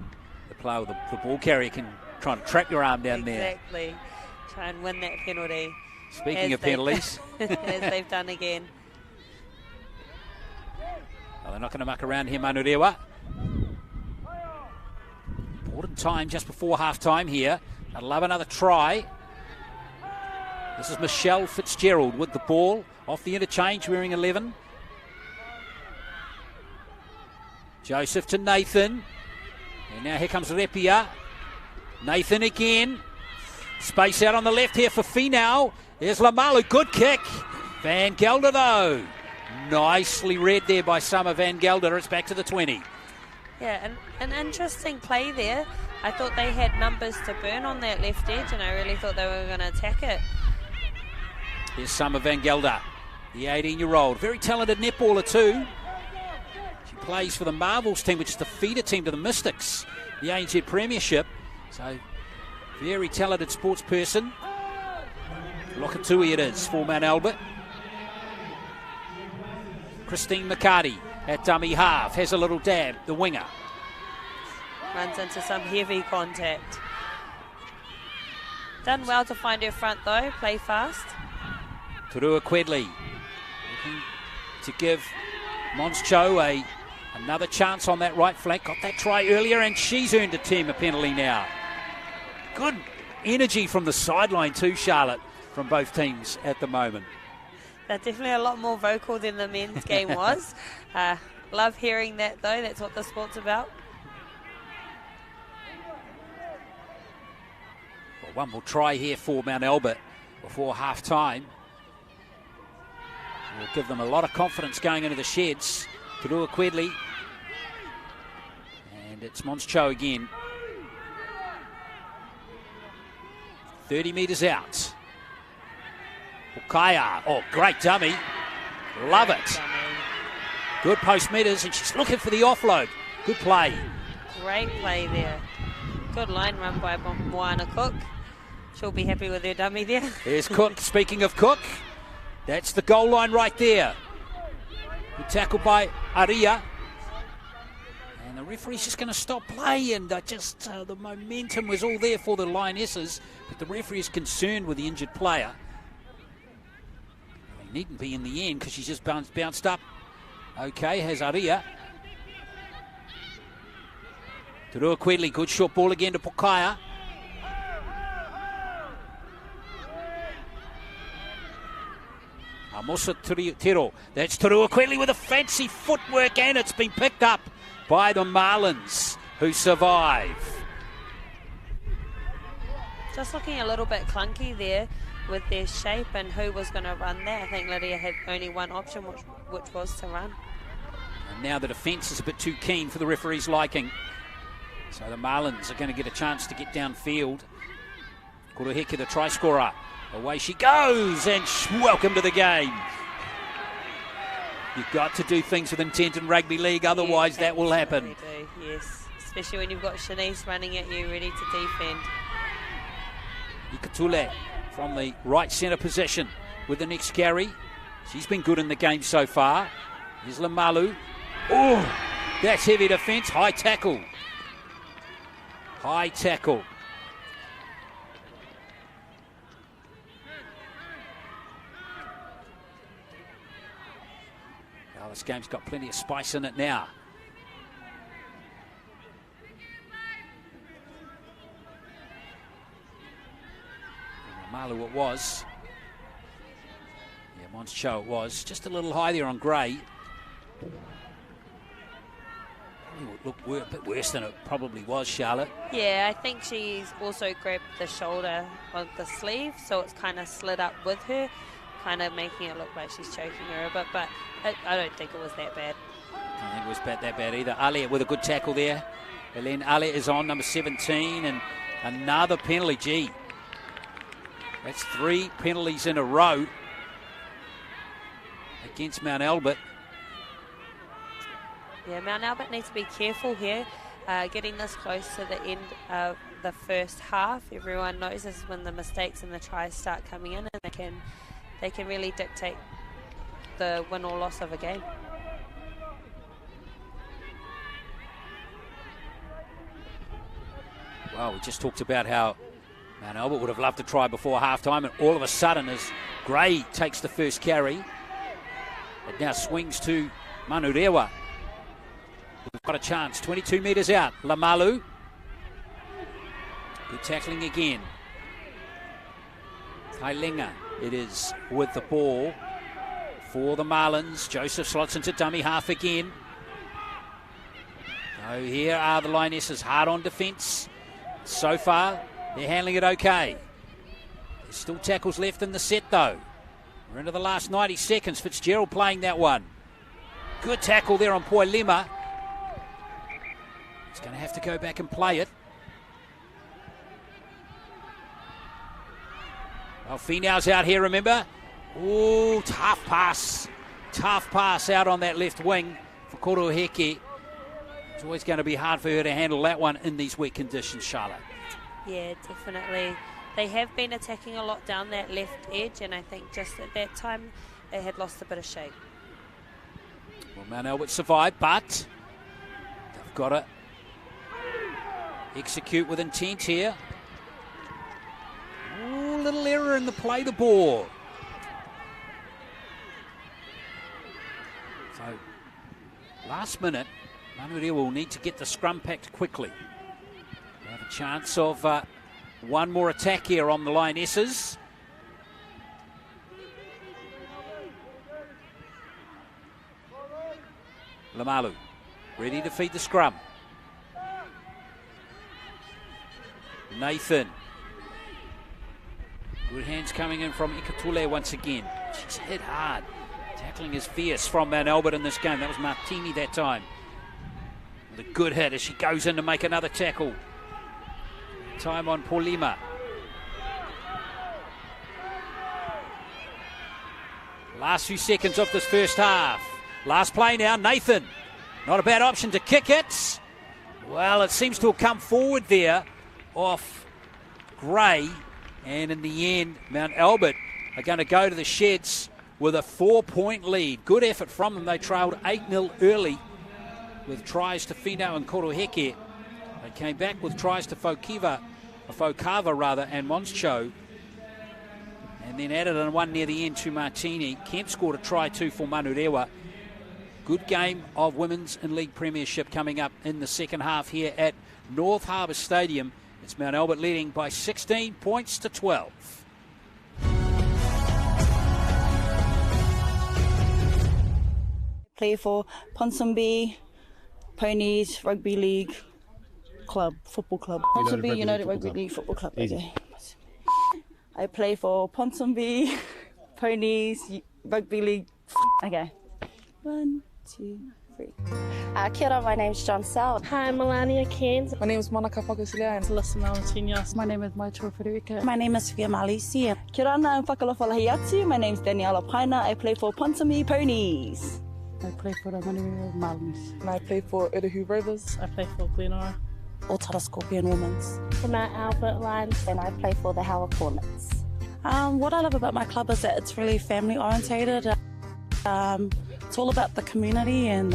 player with the ball carrier can try and trap your arm down there. Exactly. Try and win that penalty. Speaking of penalties. As they've done again. Well, they're not going to muck around here, Manurewa. Important time just before half-time here. I'd love another try. This is Michelle Fitzgerald with the ball. Off the interchange, wearing 11. Joseph to Nathan. And now here comes Repia. Nathan again. Space out on the left here for Finau. There's Lamalu. Good kick. Van Gelder, though. Nicely read there by Summer Van Gelder. It's back to the 20. Yeah, an interesting play there. I thought they had numbers to burn on that left edge, and I really thought they were going to attack it. Here's Summer Van Gelder, the 18-year-old. Very talented netballer too. She plays for the Marvels team, which is the feeder team to the Mystics, the ARL Premiership. So, very talented sports person. Lokatui it is for Mt Albert. Christine McCarty at dummy half. Has a little dab, the winger. Runs into some heavy contact. Done well to find her front though, play fast. Turua Quedley looking to give Mons Cho another chance on that right flank. Got that try earlier, and she's earned a team a penalty now. Good energy from the sideline too, Charlotte, from both teams at the moment. They're definitely a lot more vocal than the men's game was. Love hearing that, though. That's what the sport's about. Well, one more try here for Mt Albert before half-time. Will give them a lot of confidence going into the sheds. Turua Quedley. And it's Mons Cho again. 30 metres out. Pukaya. Oh, great dummy. Love it. Good post meters, and she's looking for the offload. Good play. Great play there. Good line run by Moana Cook. She'll be happy with her dummy there. Here's Cook. Speaking of Cook, that's the goal line right there. Good tackle by Aria. And the referee's just going to stop play, and the momentum was all there for the Lionesses, but the referee is concerned with the injured player. He needn't be in the end because she's just bounced up. Okay, has Aria. Turua Quedley, good short ball again to Pukaya. Amosa Tiro. That's Turua Quedley with a fancy footwork, and it's been picked up by the Marlins, who survive. Just looking a little bit clunky there with their shape and who was going to run there. I think Lydia had only one option, which was to run. And now the defence is a bit too keen for the referee's liking. So the Marlins are going to get a chance to get downfield. Kuruheke, the try scorer. Away she goes, and welcome to the game. You've got to do things with intent in rugby league, otherwise that will happen. Do, yes, especially when you've got Shanice running at you, ready to defend. Ikatule from the right centre position with the next carry. She's been good in the game so far. Here's Lamalu. Oh, that's heavy defence. High tackle. High tackle. Oh, this game's got plenty of spice in it now. Lamalu it was. Yeah, Mons Cho it was. Just a little high there on Gray. It looked a bit worse than it probably was, Charlotte. Yeah, I think she's also grabbed the shoulder of the sleeve, so it's kind of slid up with her, kind of making it look like she's choking her a bit, but I don't think it was that bad. I don't think it was that bad either. Alia with a good tackle there. Helene Alia is on, number 17, and another penalty. Gee, that's 3 penalties in a row against Mt Albert. Yeah, Mt Albert needs to be careful here, getting this close to the end of the first half. Everyone knows this is when the mistakes and the tries start coming in, and they can really dictate the win or loss of a game. Well, we just talked about how Mt Albert would have loved to try before half-time, and all of a sudden, as Gray takes the first carry, it now swings to Manurewa. We've got a chance, 22 metres out. Lamalu. Good tackling again. Kailinga, it is with the ball for the Marlins. Joseph slots into dummy half again. So here are the Lionesses, hard on defence. So far, they're handling it okay. There's still tackles left in the set, though. We're into the last 90 seconds. Fitzgerald playing that one. Good tackle there on Poilema. He's going to have to go back and play it. Well, Finau's out here, remember? Oh, tough pass. Tough pass out on that left wing for Kuruheke. It's always going to be hard for her to handle that one in these wet conditions, Charlotte. Yeah, definitely. They have been attacking a lot down that left edge, and I think just at that time they had lost a bit of shape. Well, Mt Albert survived, but they've got to execute with intent here. Ooh, little error in the play the ball. So, last minute, Manurewa will need to get the scrum packed quickly. They have a chance of one more attack here on the Lionesses. Lamalu, ready to feed the scrum. Nathan. Good hands coming in from Ikatule once again. She's hit hard. Tackling is fierce from Mt Albert in this game. That was Martini that time. With a good hit as she goes in to make another tackle. Time on Paulima. Last few seconds of this first half. Last play now, Nathan. Not a bad option to kick it. Well, it seems to have come forward there off Gray. And in the end, Mt Albert are going to go to the sheds with a 4-point lead. Good effort from them. They trailed 8-0 early with tries to Fino and Koroheke. They came back with tries to Fokava and Monscho. And then added in one near the end to Martini. Kemp scored a try too for Manurewa. Good game of Women's and League Premiership coming up in the second half here at North Harbour Stadium. It's Mt Albert leading by 16 points to 12. Play for Ponsonby Ponies Rugby League Club, Football Club. Ponsonby United Rugby League Football Club. Okay. I play for Ponsonby Ponies Rugby League. Okay. 1, 2, 3. Kia ora, my name's John Sal. Hi, I'm Melania Cairns. My name is Monica Pakusilia and Alyssa Malatinia. My name is Manurewa Marlins. My name is Sophia Malisi. Kia ora and whakalawhalahi atu. My name is Daniela Paina. I play for Ponsonby Ponies. I play for the Manurewa Marlins. and I play for Uruhu Rovers. I play for Glenora. Otara Scorpion Women's. For Mt Albert Lionesses. And I play for the Howard Hornets. What I love about my club is that it's really family orientated. It's all about the community, and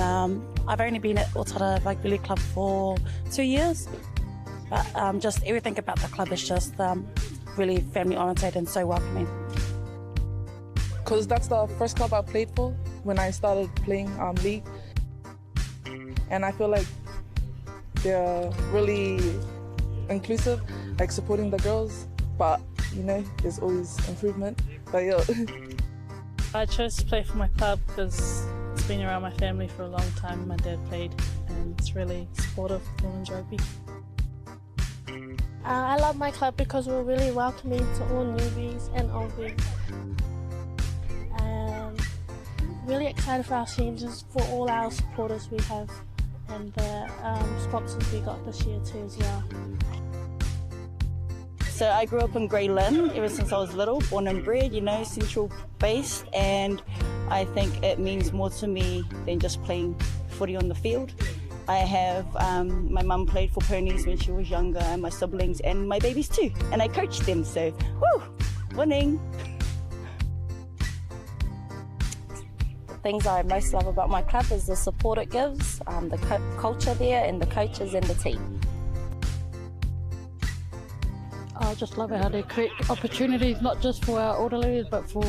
I've only been at Otara Rugby League Club for 2 years, but just everything about the club is just really family orientated and so welcoming. Because that's the first club I played for when I started playing league, and I feel like they're really inclusive, like supporting the girls, but you know, there's always improvement. But yeah. I chose to play for my club because it's been around my family for a long time. My dad played, and it's really supportive of women's rugby. I love my club because we're really welcoming to all newbies and oldies. Really excited for our seniors, for all our supporters we have, and the sponsors we got this year too as well. So I grew up in Grey Lynn ever since I was little, born and bred, you know, central based, and I think it means more to me than just playing footy on the field. I have, my mum played for ponies when she was younger, and my siblings and my babies too, and I coached them, so woo, winning. The things I most love about my club is the support it gives, the culture there, and the coaches and the team. I just love it how they create opportunities, not just for our older ladies, but for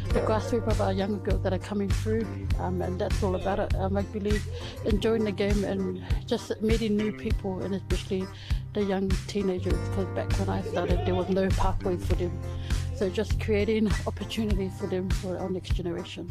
the grassroots of our younger girls that are coming through, and that's all about it. Rugby league, enjoying the game and just meeting new people, and especially the young teenagers, because back when I started there was no pathway for them. So just creating opportunities for them, for our next generation.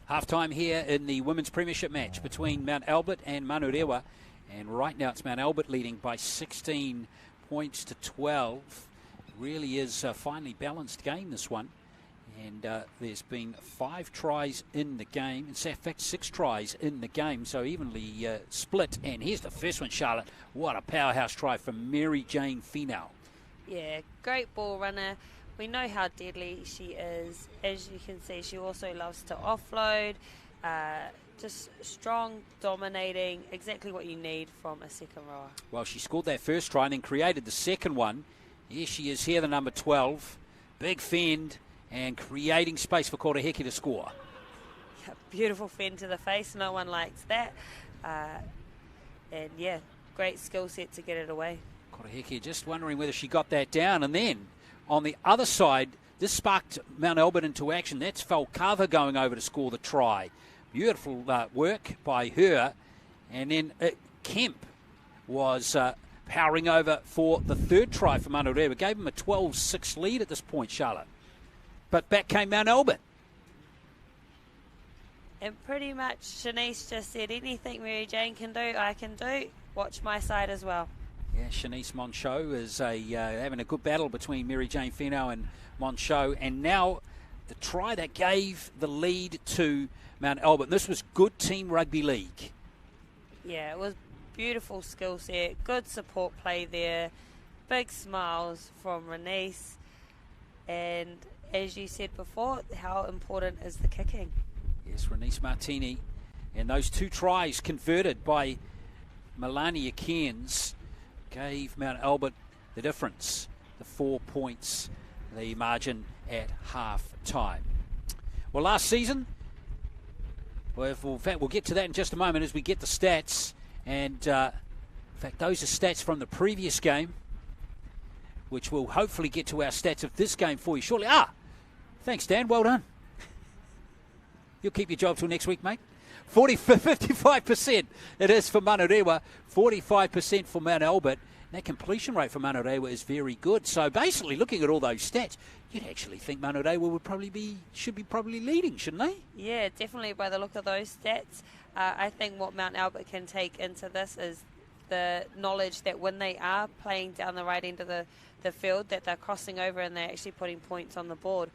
Half time here in the Women's Premiership match between Mt Albert and Manurewa. And right now it's Mt Albert leading by 16 points to 12. It really is a finely balanced game, this one. And there's been 5 tries in the game. In fact, 6 tries in the game, so evenly split. And here's the first one, Charlotte. What a powerhouse try from Mary Jane Finau. Yeah, great ball runner. We know how deadly she is. As you can see, she also loves to offload. Just strong, dominating, exactly what you need from a second rower. Well, she scored that first try and then created the second one. Here she is here, the number 12. Big fend and creating space for Koreheke to score. Yeah, beautiful fend to the face. No one likes that. And, yeah, great skill set to get it away. Koreheke just wondering whether she got that down. And then on the other side, this sparked Mt Albert into action. That's Falcava going over to score the try. Beautiful work by her. And then Kemp was powering over for the third try for Manurewa. Gave him a 12-6 lead at this point, Charlotte. But back came Mt Albert. And pretty much Shanice just said, anything Mary Jane can do, I can do. Watch my side as well. Yeah, Shanice Monchot is having a good battle between Mary Jane Finau and Monchot. And now the try that gave the lead to Mt Albert. This was good team rugby league. Yeah, it was beautiful skill set, good support play there, big smiles from Renice, and as you said before, how important is the kicking? Yes, Renice Martini, and those 2 tries converted by Melania Cairns gave Mt Albert the difference, the 4 points, the margin at half time. Well, last season, in fact, we'll get to that in just a moment as we get the stats. And, in fact, those are stats from the previous game, which will hopefully get to our stats of this game for you shortly. Thanks, Dan. Well done. You'll keep your job till next week, mate. 55% it is for Manurewa, 45% for Mt Albert. That completion rate for Manurewa is very good. So basically, looking at all those stats, you'd actually think Manurewa should be probably leading, shouldn't they? Yeah, definitely by the look of those stats. I think what Mt Albert can take into this is the knowledge that when they are playing down the right end of the field, that they're crossing over and they're actually putting points on the board.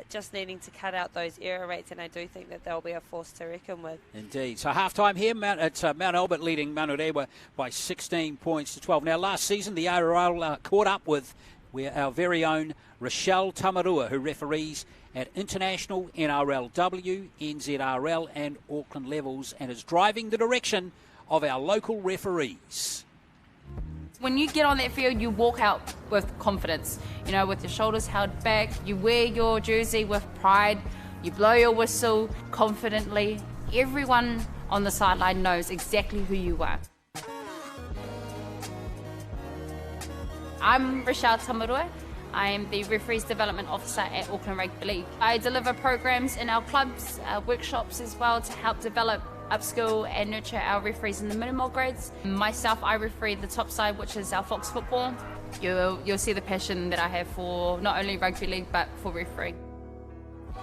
Just needing to cut out those error rates, and I do think that they'll be a force to reckon with. Indeed. So half-time here, Mt Albert leading Manurewa by 16 points to 12. Now, last season, the ARL caught up with our very own Rochelle Tamarua, who referees at International, NRLW, NZRL and Auckland levels, and is driving the direction of our local referees. When you get on that field, you walk out with confidence, with your shoulders held back. You wear your jersey with pride. You blow your whistle confidently. Everyone on the sideline knows exactly who you are. I'm Rochelle Tamarua. I am the Referees Development Officer at Auckland Rugby League. I deliver programs in our clubs, workshops as well, to help develop, upskill and nurture our referees in the minimal grades. Myself, I referee the top side, which is our Fox football. You'll see the passion that I have for not only rugby league but for refereeing.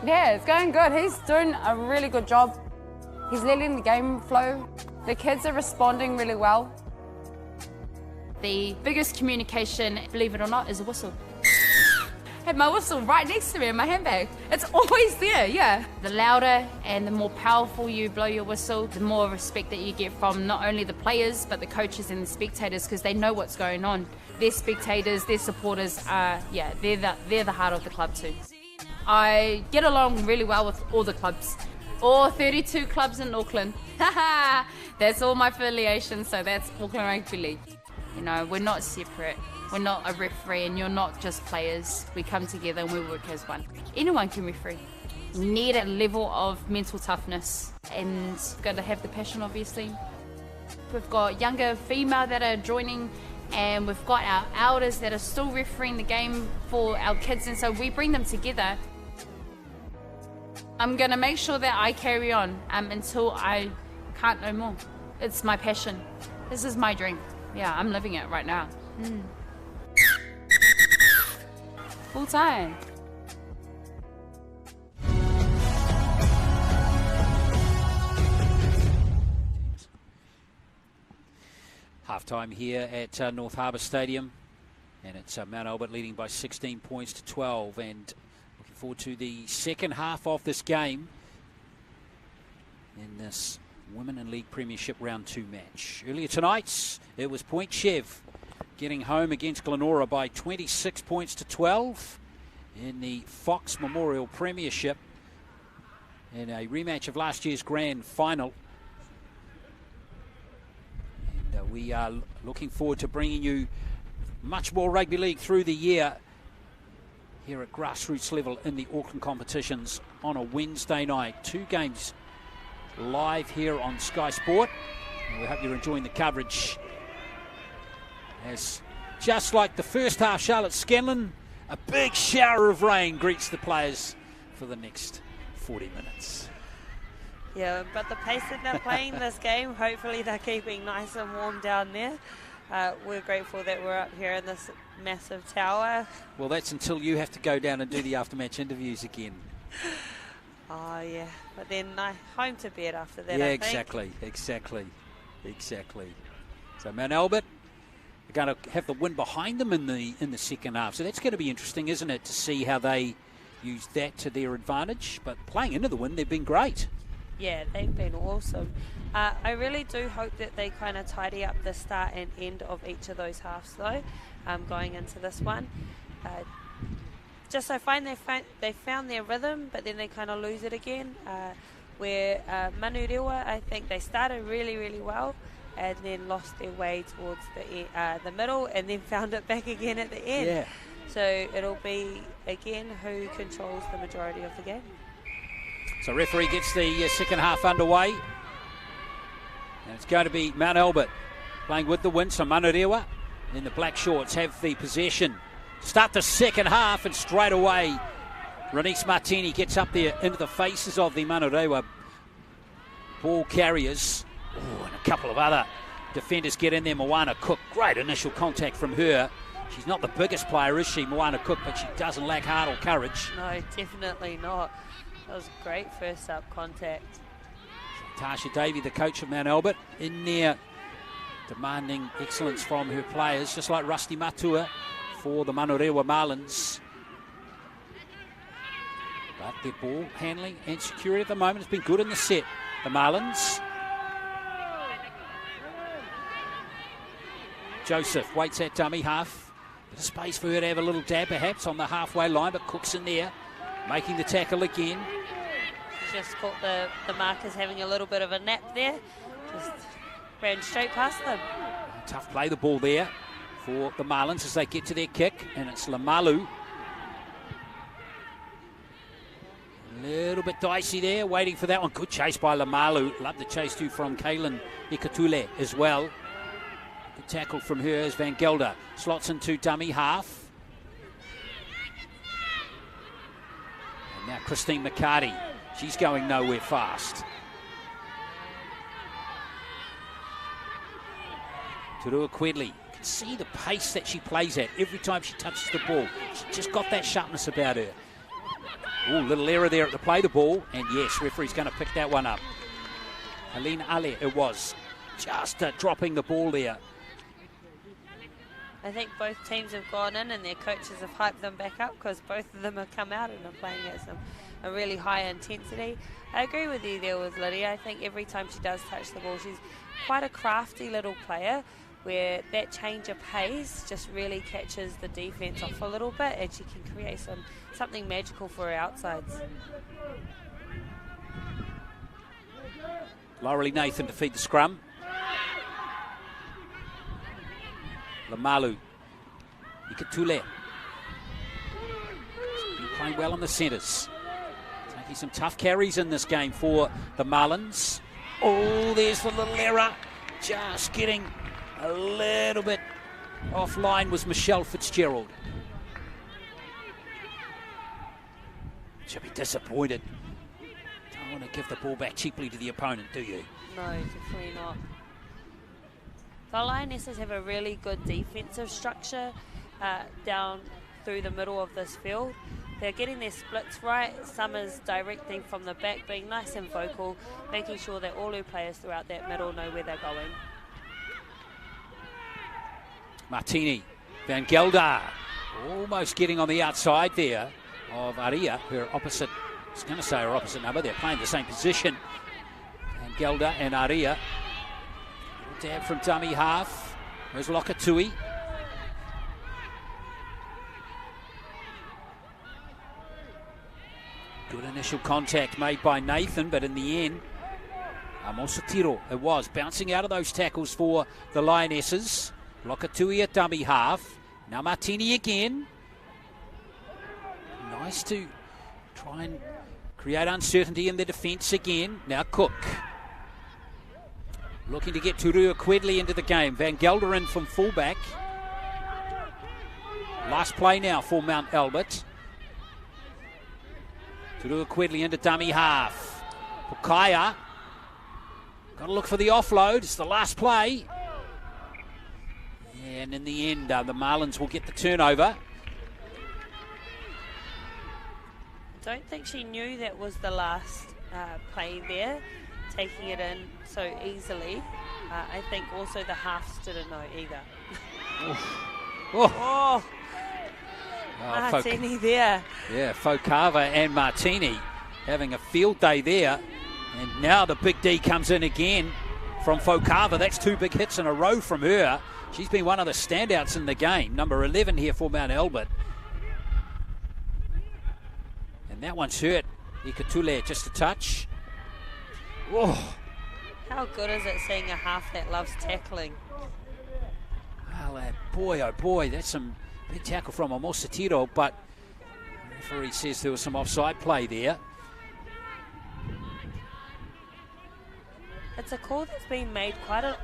Yeah, it's going good. He's doing a really good job. He's letting the game flow. The kids are responding really well. The biggest communication, believe it or not, is a whistle. I have my whistle right next to me in my handbag. It's always there, yeah. The louder and the more powerful you blow your whistle, the more respect that you get from not only the players, but the coaches and the spectators, because they know what's going on. Their spectators, their supporters are, they're the heart of the club too. I get along really well with all the clubs. All 32 clubs in Auckland. That's all my affiliations, so that's Auckland Rugby League. We're not separate. We're not a referee, and you're not just players. We come together and we work as one. Anyone can referee. You need a level of mental toughness, and got to have the passion, obviously. We've got younger female that are joining, and we've got our elders that are still refereeing the game for our kids, and so we bring them together. I'm going to make sure that I carry on until I can't no more. It's my passion. This is my dream. Yeah, I'm living it right now. Full time. Half-time here at North Harbour Stadium, and it's Mt Albert leading by 16 points to 12, and looking forward to the second half of this game in this Women in League Premiership Round 2 match. Earlier tonight, it was Point Chev getting home against Glenora by 26 points to 12 in the Fox Memorial Premiership in a rematch of last year's grand final. And we are looking forward to bringing you much more rugby league through the year here at grassroots level in the Auckland competitions on a Wednesday night. 2 games live here on Sky Sport. And we hope you're enjoying the coverage. As just like the first half, Charlotte Scanlon, a big shower of rain greets the players for the next 40 minutes. Yeah, but the pace that they're playing this game, hopefully they're keeping nice and warm down there. We're grateful that we're up here in this massive tower. Well, that's until you have to go down and do the after-match interviews again. Oh, yeah. But then home to bed after that, yeah, I think. exactly. So Mount Albert are going to have the wind behind them in the second half. So that's going to be interesting, isn't it, to see how they use that to their advantage. But playing into the wind, they've been great. Yeah, they've been awesome. I really do hope that they kind of tidy up the start and end of each of those halves, though, going into this one. Just I find they found their rhythm, but then they kind of lose it again. Where Manurewa, I think they started really, really well and then lost their way towards the middle and then found it back again at the end. Yeah. So it'll be, again, who controls the majority of the game. So referee gets the second half underway. And it's going to be Mount Albert playing with the wind. So Manurewa in the black shorts have the possession. Start the second half, and straight away Renice Martini gets up there into the faces of the Manurewa ball carriers. Ooh, and a couple of other defenders get in there. Moana Cook, great initial contact from her. She's not the biggest player, is she, Moana Cook, but she doesn't lack heart or courage. No, definitely not. That was great first up contact. Tasha Davey, the coach of Mount Albert, in there demanding excellence from her players, just like Rusty Matua for the Manurewa Marlins. But their ball handling and security at the moment has been good in the set. The Marlins. Joseph waits at dummy half. Bit of space for her to have a little dab perhaps on the halfway line, but Cook's in there, making the tackle again. Just caught the markers having a little bit of a nap there. Just ran straight past them. Tough play the ball there for the Marlins as they get to their kick, and it's Lamalu. A little bit dicey there, waiting for that one. Good chase by Lamalu. Love the chase too from Kaylin Ikatule as well. Good tackle from her as Van Gelder slots into dummy half. And now Christine McCarty. She's going nowhere fast. Turua Quedley. You can see the pace that she plays at every time she touches the ball. She's just got that sharpness about her. Ooh, little error there at the play the ball. And yes, referee's going to pick that one up. Helene Ale, it was. Just dropping the ball there. I think both teams have gone in and their coaches have hyped them back up because both of them have come out and are playing at a really high intensity. I agree with you there with Lydia. I think every time she does touch the ball, she's quite a crafty little player where that change of pace just really catches the defence off a little bit and she can create something magical for her outsides. Laurelie Nathan to feed the scrum. Lamalu. Ikatule. Been playing well on the centres. Taking some tough carries in this game for the Marlins. Oh, there's the little error. Just getting a little bit offline was Michelle Fitzgerald. She'll be disappointed. Don't want to give the ball back cheaply to the opponent, do you? No, definitely not. The Lionesses have a really good defensive structure down through the middle of this field. They're getting their splits right. Summer's directing from the back, being nice and vocal, making sure that all her players throughout that middle know where they're going. Martini. Van Gelder almost getting on the outside there of Aria, her opposite. I was going to say her opposite number. They're playing the same position. Van Gelder and Aria. Dab from dummy half. There's Lokatui. Good initial contact made by Nathan, but in the end, Mosatiro it was. Bouncing out of those tackles for the Lionesses. Lokatui at dummy half. Now Martini again. Nice to try and create uncertainty in the defence again. Now Cook. Looking to get Turua Quedley into the game. Van Gelder in from fullback. Last play now for Mt Albert. Turua Quedley into dummy half. Pukaya. Got to look for the offload. It's the last play. And in the end, the Marlins will get the turnover. Don't think she knew that was the last play there, taking it in so easily. I think also the halves didn't know either. Martini there. Yeah, Fokava and Martini having a field day there. And now the big D comes in again from Fokava. That's 2 big hits in a row from her. She's been one of the standouts in the game. Number 11 here for Mt Albert. And that one's hurt. Ikatule just a touch. Oh. How good is it seeing a half that loves tackling? Well, boy, oh boy, that's some big tackle from Mosatiro, but the referee says there was some offside play there. It's a call that's been made quite a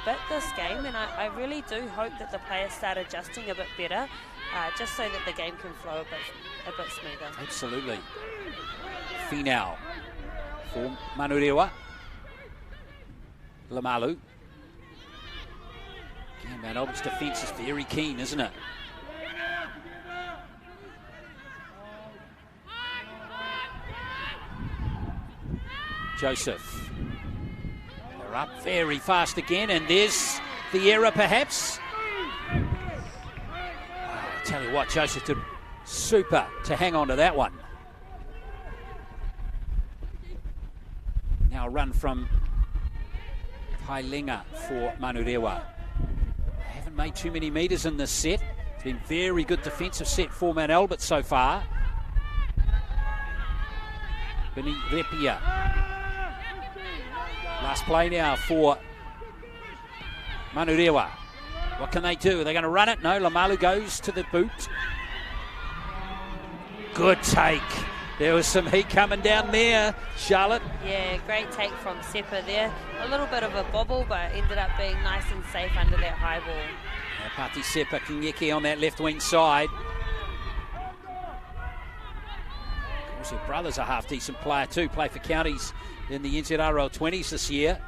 bit this game, and I really do hope that the players start adjusting a bit better, just so that the game can flow a bit smoother. Absolutely. Finau for Manurewa. Lamalu. Yeah, Mt Albert's defence is very keen, isn't it? Joseph. They're up very fast again, and there's the error perhaps. I tell you what, Joseph did super to hang on to that one. Now a run from Hailinga for Manurewa. They haven't made too many metres in this set. It's been very good defensive set for Mt Albert so far. Benny Repia. Last play now for Manurewa. What can they do? Are they going to run it? No, Lamalu goes to the boot. Good take. There was some heat coming down there, Charlotte. Yeah, great take from Seppa there. A little bit of a bobble, but ended up being nice and safe under that high ball. Yeah, Pati Seppa Kinyeki on that left wing side. Of course, her brother's a half-decent player too. Played for counties in the NZRL 20s this year.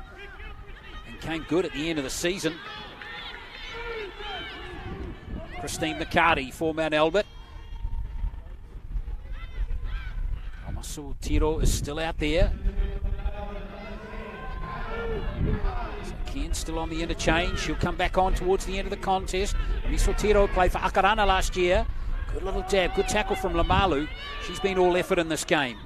And came good at the end of the season. Christine McCarty for Mt Albert. So Tiro is still out there. So Ken still on the interchange. She'll come back on towards the end of the contest. Miso Tiro played for Akarana last year. Good little dab, good tackle from Lamalu. She's been all effort in this game.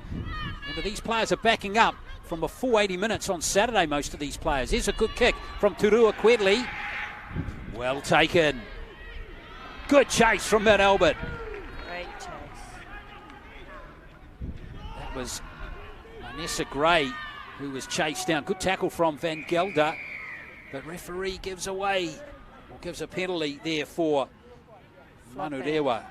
Remember, these players are backing up from a full 80 minutes on Saturday, most of these players. Here's a good kick from Turua Quedley. Well taken. Good chase from Mt Albert. Was Vanessa Gray who was chased down. Good tackle from Van Gelder, but referee gives away or gives a penalty there for Manurewa.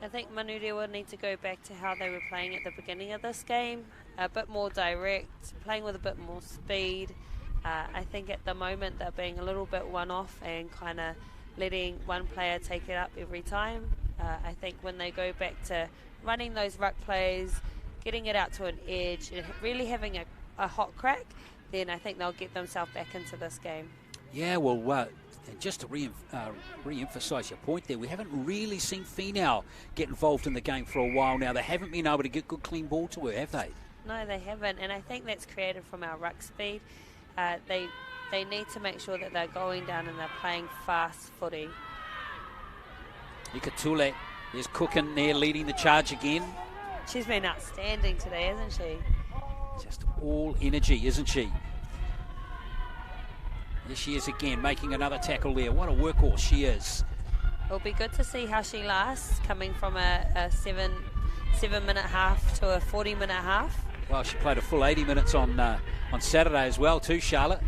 I think Manurewa need to go back to how they were playing at the beginning of this game, a bit more direct, playing with a bit more speed. I think at the moment they're being a little bit one-off and kind of letting one player take it up every time. I think when they go back to running those ruck plays, getting it out to an edge, and really having a hot crack, then I think they'll get themselves back into this game. Yeah, well, just to re-emphasise your point there, we haven't really seen Finau get involved in the game for a while now. They haven't been able to get good clean ball to her, have they? No, they haven't, and I think that's created from our ruck speed. They they need to make sure that they're going down and they're playing fast footy. Ikatule, there's Cook in there leading the charge again. She's been outstanding today, hasn't she? Just all energy, isn't she? There she is again, making another tackle there. What a workhorse she is. It'll be good to see how she lasts, coming from a 7-minute half to a 40-minute half. Well, she played a full 80 minutes on Saturday as well too, Charlotte.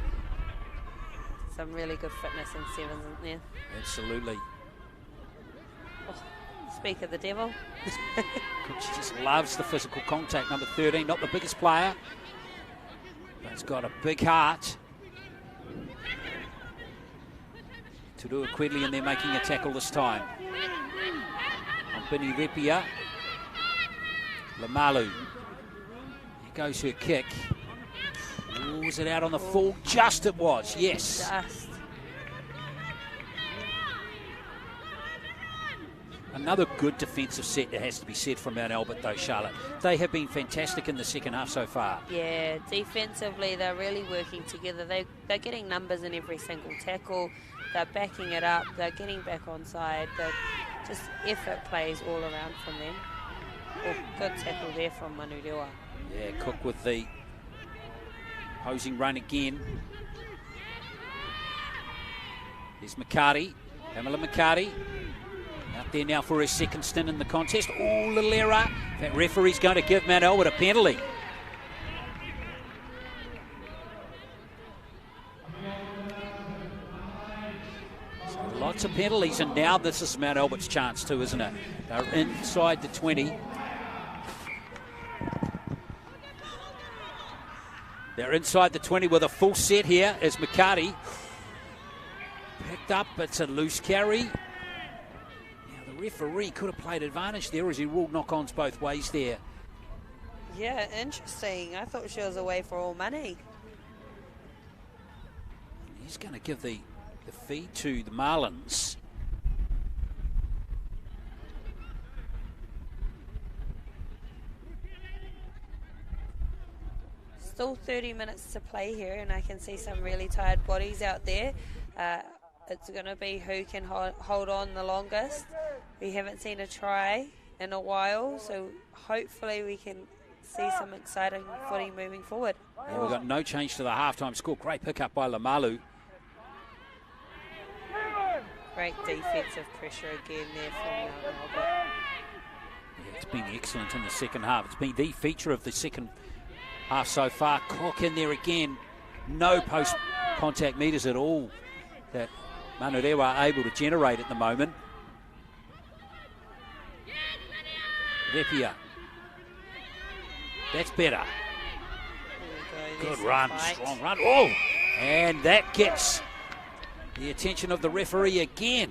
Some really good fitness in sevens, isn't there? Absolutely. Oh, speak of the devil. She just loves the physical contact. Number 13, not the biggest player, but it's got a big heart. Tudua Quedley in there making a tackle this time. On Bini Repia. Lamalu. Here goes her kick. Ooh, was it out on the full? Just it was, yes. Just. Another good defensive set that has to be said from Mount Albert though, Charlotte. They have been fantastic in the second half so far. Yeah, defensively they're really working together. They're getting numbers in every single tackle. They're backing it up. They're getting back on side. They're just effort plays all around from them. Oh, good tackle there from Manurewa. Yeah, Cook with the posing run again. There's McCarty, Pamela McCarty. Out there now for her second stint in the contest. Oh, little error. That referee's going to give Mount Albert a penalty. So lots of penalties, and now this is Mount Albert's chance too, isn't it? They're inside the 20. They're inside the 20 with a full set here as McCarty. Picked up, it's a loose carry. Referee could have played advantage there as he ruled knock-ons both ways there. Yeah, interesting. I thought she was away for all money. He's going to give the feed to the Marlins. Still 30 minutes to play here, and I can see some really tired bodies out there. It's going to be who can hold on the longest. We haven't seen a try in a while, so hopefully we can see some exciting footy moving forward. Yeah, we've got no change to the halftime score. Great pickup by Lamalu. Great defensive pressure again there from Mount Albert. Yeah, it's been excellent in the second half. It's been the feature of the second half so far. Cook in there again. No post-contact meters at all that Manurewa are able to generate at the moment. Repia. That's better. Good run, strong run. Oh, and that gets the attention of the referee again.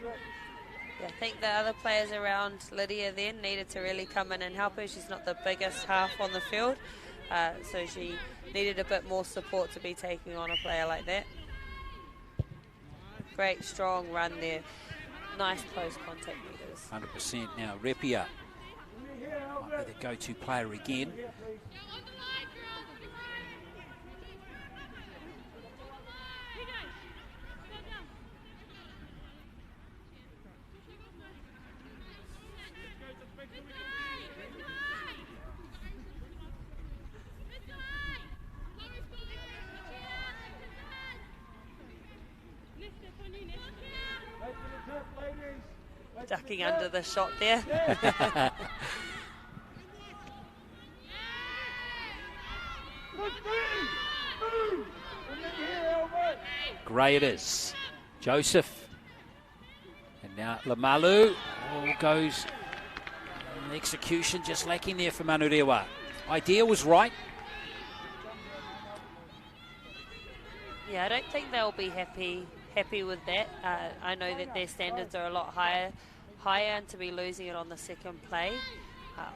Yeah, I think the other players around Lydia then needed to really come in and help her. She's not the biggest half on the field, so she needed a bit more support to be taking on a player like that. Great strong run there. Nice close contact meters. 100% now. Repia might be the go-to player again. Ducking under the shot there. Gray it is. Joseph. And now Lamalu. Oh, goes. Execution just lacking there for Manurewa. Idea was right. Yeah, I don't think they'll be happy with that. I know that their standards are a lot higher, and to be losing it on the second play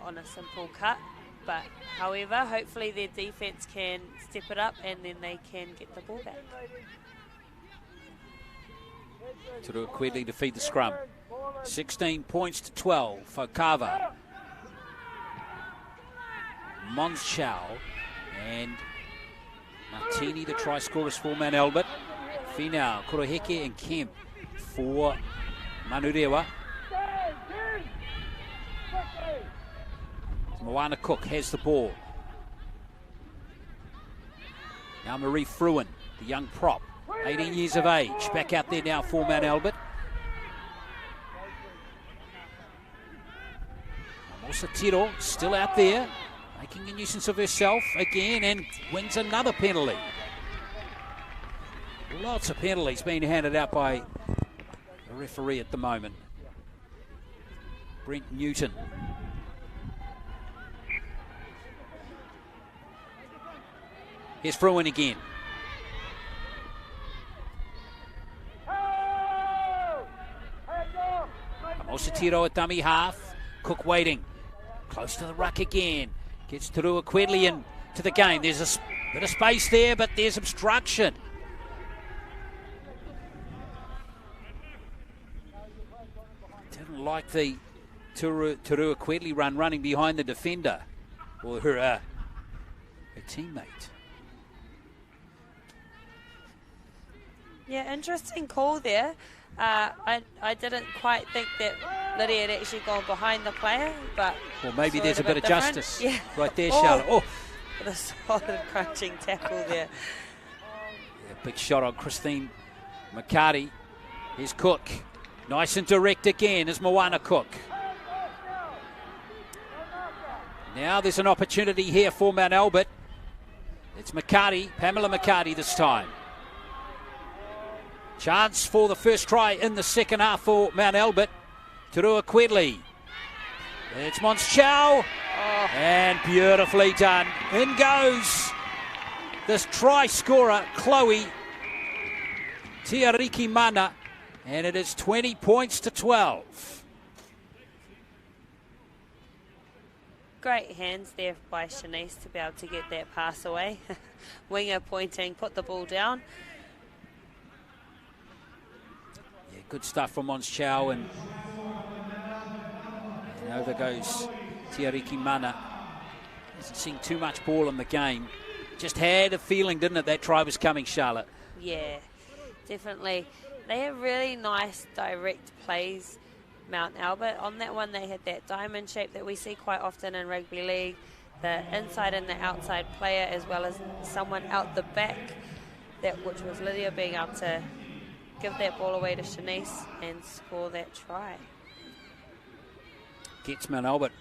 on a simple cut. But however, hopefully their defense can step it up and then they can get the ball back. Tudua Quedley to feed the scrum. 16 points to 12 for Kava. Monschau and Martini, the try scorers for Mt Albert. Finau, Koroheke and Kemp for Manurewa. Moana Cook has the ball. Now Marie Fruin, the young prop, 18 years of age, back out there now for Mt Albert. Tiro still out there, making a nuisance of herself again and wins another penalty. Lots of penalties being handed out by the referee at the moment. Brent Newton. Here's Fruin again. Tiro at dummy half. Cook waiting. Close to the ruck again. Gets through a Quedlian to the game. There's a bit of space there, but there's obstruction. Didn't like the Turua Quedley running behind the defender or her teammate. Yeah, interesting call there. I didn't quite think that Lydia had actually gone behind the player, but... Well, maybe there's a bit of different. justice right there, Charlotte. Oh! With a solid crunching tackle there. Yeah, big shot on Christine McCarty. Here's Cook. Nice and direct again is Moana Cook. Now there's an opportunity here for Mt Albert. It's McCarty, Pamela McCarty this time. Chance for the first try in the second half for Mt Albert. Turua Quedley. It's Mons Chow. And beautifully done. In goes this try scorer, Chloe Tiariki Mana. And it is 20 points to 12. Great hands there by Shanice to be able to get that pass away. Winger pointing, put the ball down. Yeah, good stuff from Mons Chow, and over goes Tiariki Mana. Hasn't seen too much ball in the game. Just had a feeling, didn't it, that try was coming, Charlotte? Yeah, definitely. They have really nice direct plays, Mt Albert. On that one, they had that diamond shape that we see quite often in rugby league. The inside and the outside player, as well as someone out the back, which was Lydia being able to give that ball away to Shanice and score that try. Gets Mt Albert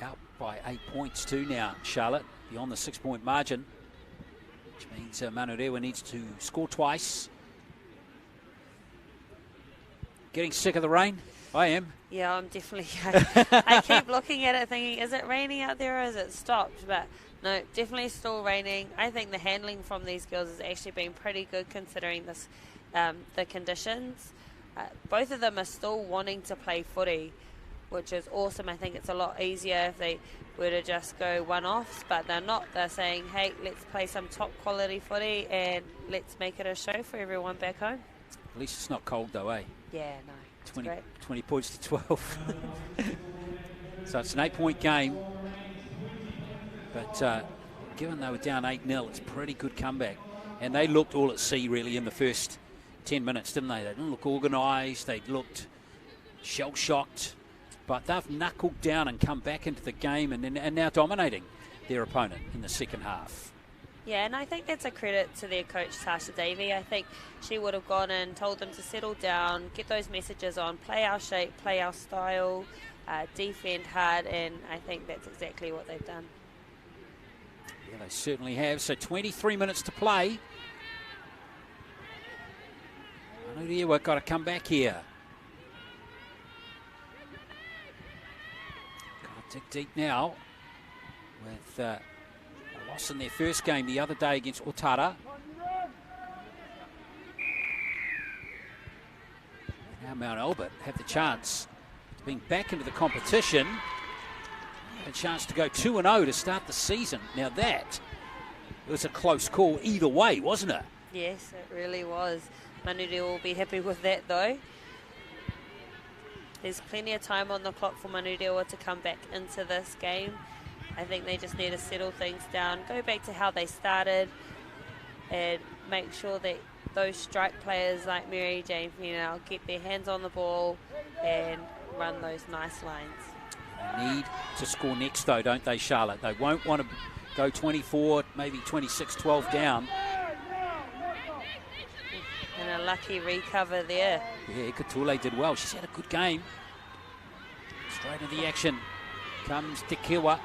out by 8 points too now, Charlotte, beyond the 6-point margin, which means Manurewa needs to score twice. Getting sick of the rain? I am. Yeah, I'm definitely. I keep looking at it thinking, is it raining out there or is it stopped? But no, definitely still raining. I think the handling from these girls has actually been pretty good considering this, the conditions. Both of them are still wanting to play footy, which is awesome. I think it's a lot easier if they were to just go one-offs, but they're not. They're saying, hey, let's play some top quality footy and let's make it a show for everyone back home. At least it's not cold though, eh? Yeah, no. 20 points to 12. So it's an 8-point game. But given they were down 8-0, it's a pretty good comeback. And they looked all at sea, really, in the first 10 minutes, didn't they? They didn't look organised. They looked shell-shocked. But they've knuckled down and come back into the game and now dominating their opponent in the second half. Yeah, and I think that's a credit to their coach, Tasha Davey. I think she would have gone and told them to settle down, get those messages on, play our shape, play our style, defend hard, and I think that's exactly what they've done. Yeah, they certainly have. So 23 minutes to play. Manurewa got to come back here. Got to dig deep now with... loss in their first game the other day against Otara. Now Mt Albert have the chance of being back into the competition. A chance to go 2-0 to start the season. Now that was a close call either way, wasn't it? Yes, it really was. Manurewa will be happy with that though. There's plenty of time on the clock for Manurewa to come back into this game. I think they just need to settle things down, go back to how they started, and make sure that those strike players like Mary Jane Finau get their hands on the ball and run those nice lines. They need to score next though, don't they, Charlotte? They won't want to go 24, maybe 26-12 down. And a lucky recover there. Yeah, Katule did well. She's had a good game. Straight into the action comes Tekiwa.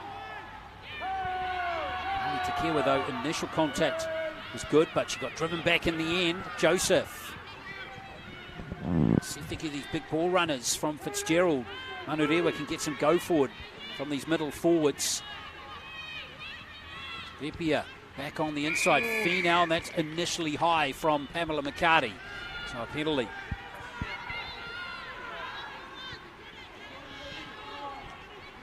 Only Tekiwa though, initial contact was good, but she got driven back in the end. Joseph. See if they get these big ball runners from Fitzgerald. Manurewa can get some go forward from these middle forwards. Repia back on the inside. Finau, and that's initially high from Pamela McCarty. So a penalty.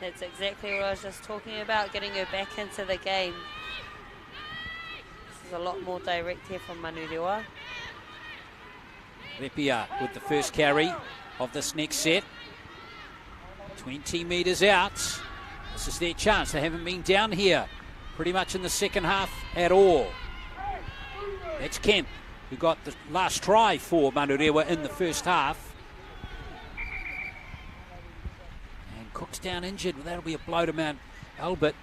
That's exactly what I was just talking about, getting her back into the game. This is a lot more direct here from Manurewa. Repia with the first carry of this next set. 20 metres out. This is their chance. They haven't been down here pretty much in the second half at all. That's Kemp, who got the last try for Manurewa in the first half. And Cook's down injured. Well, that'll be a blow to Mount Albert.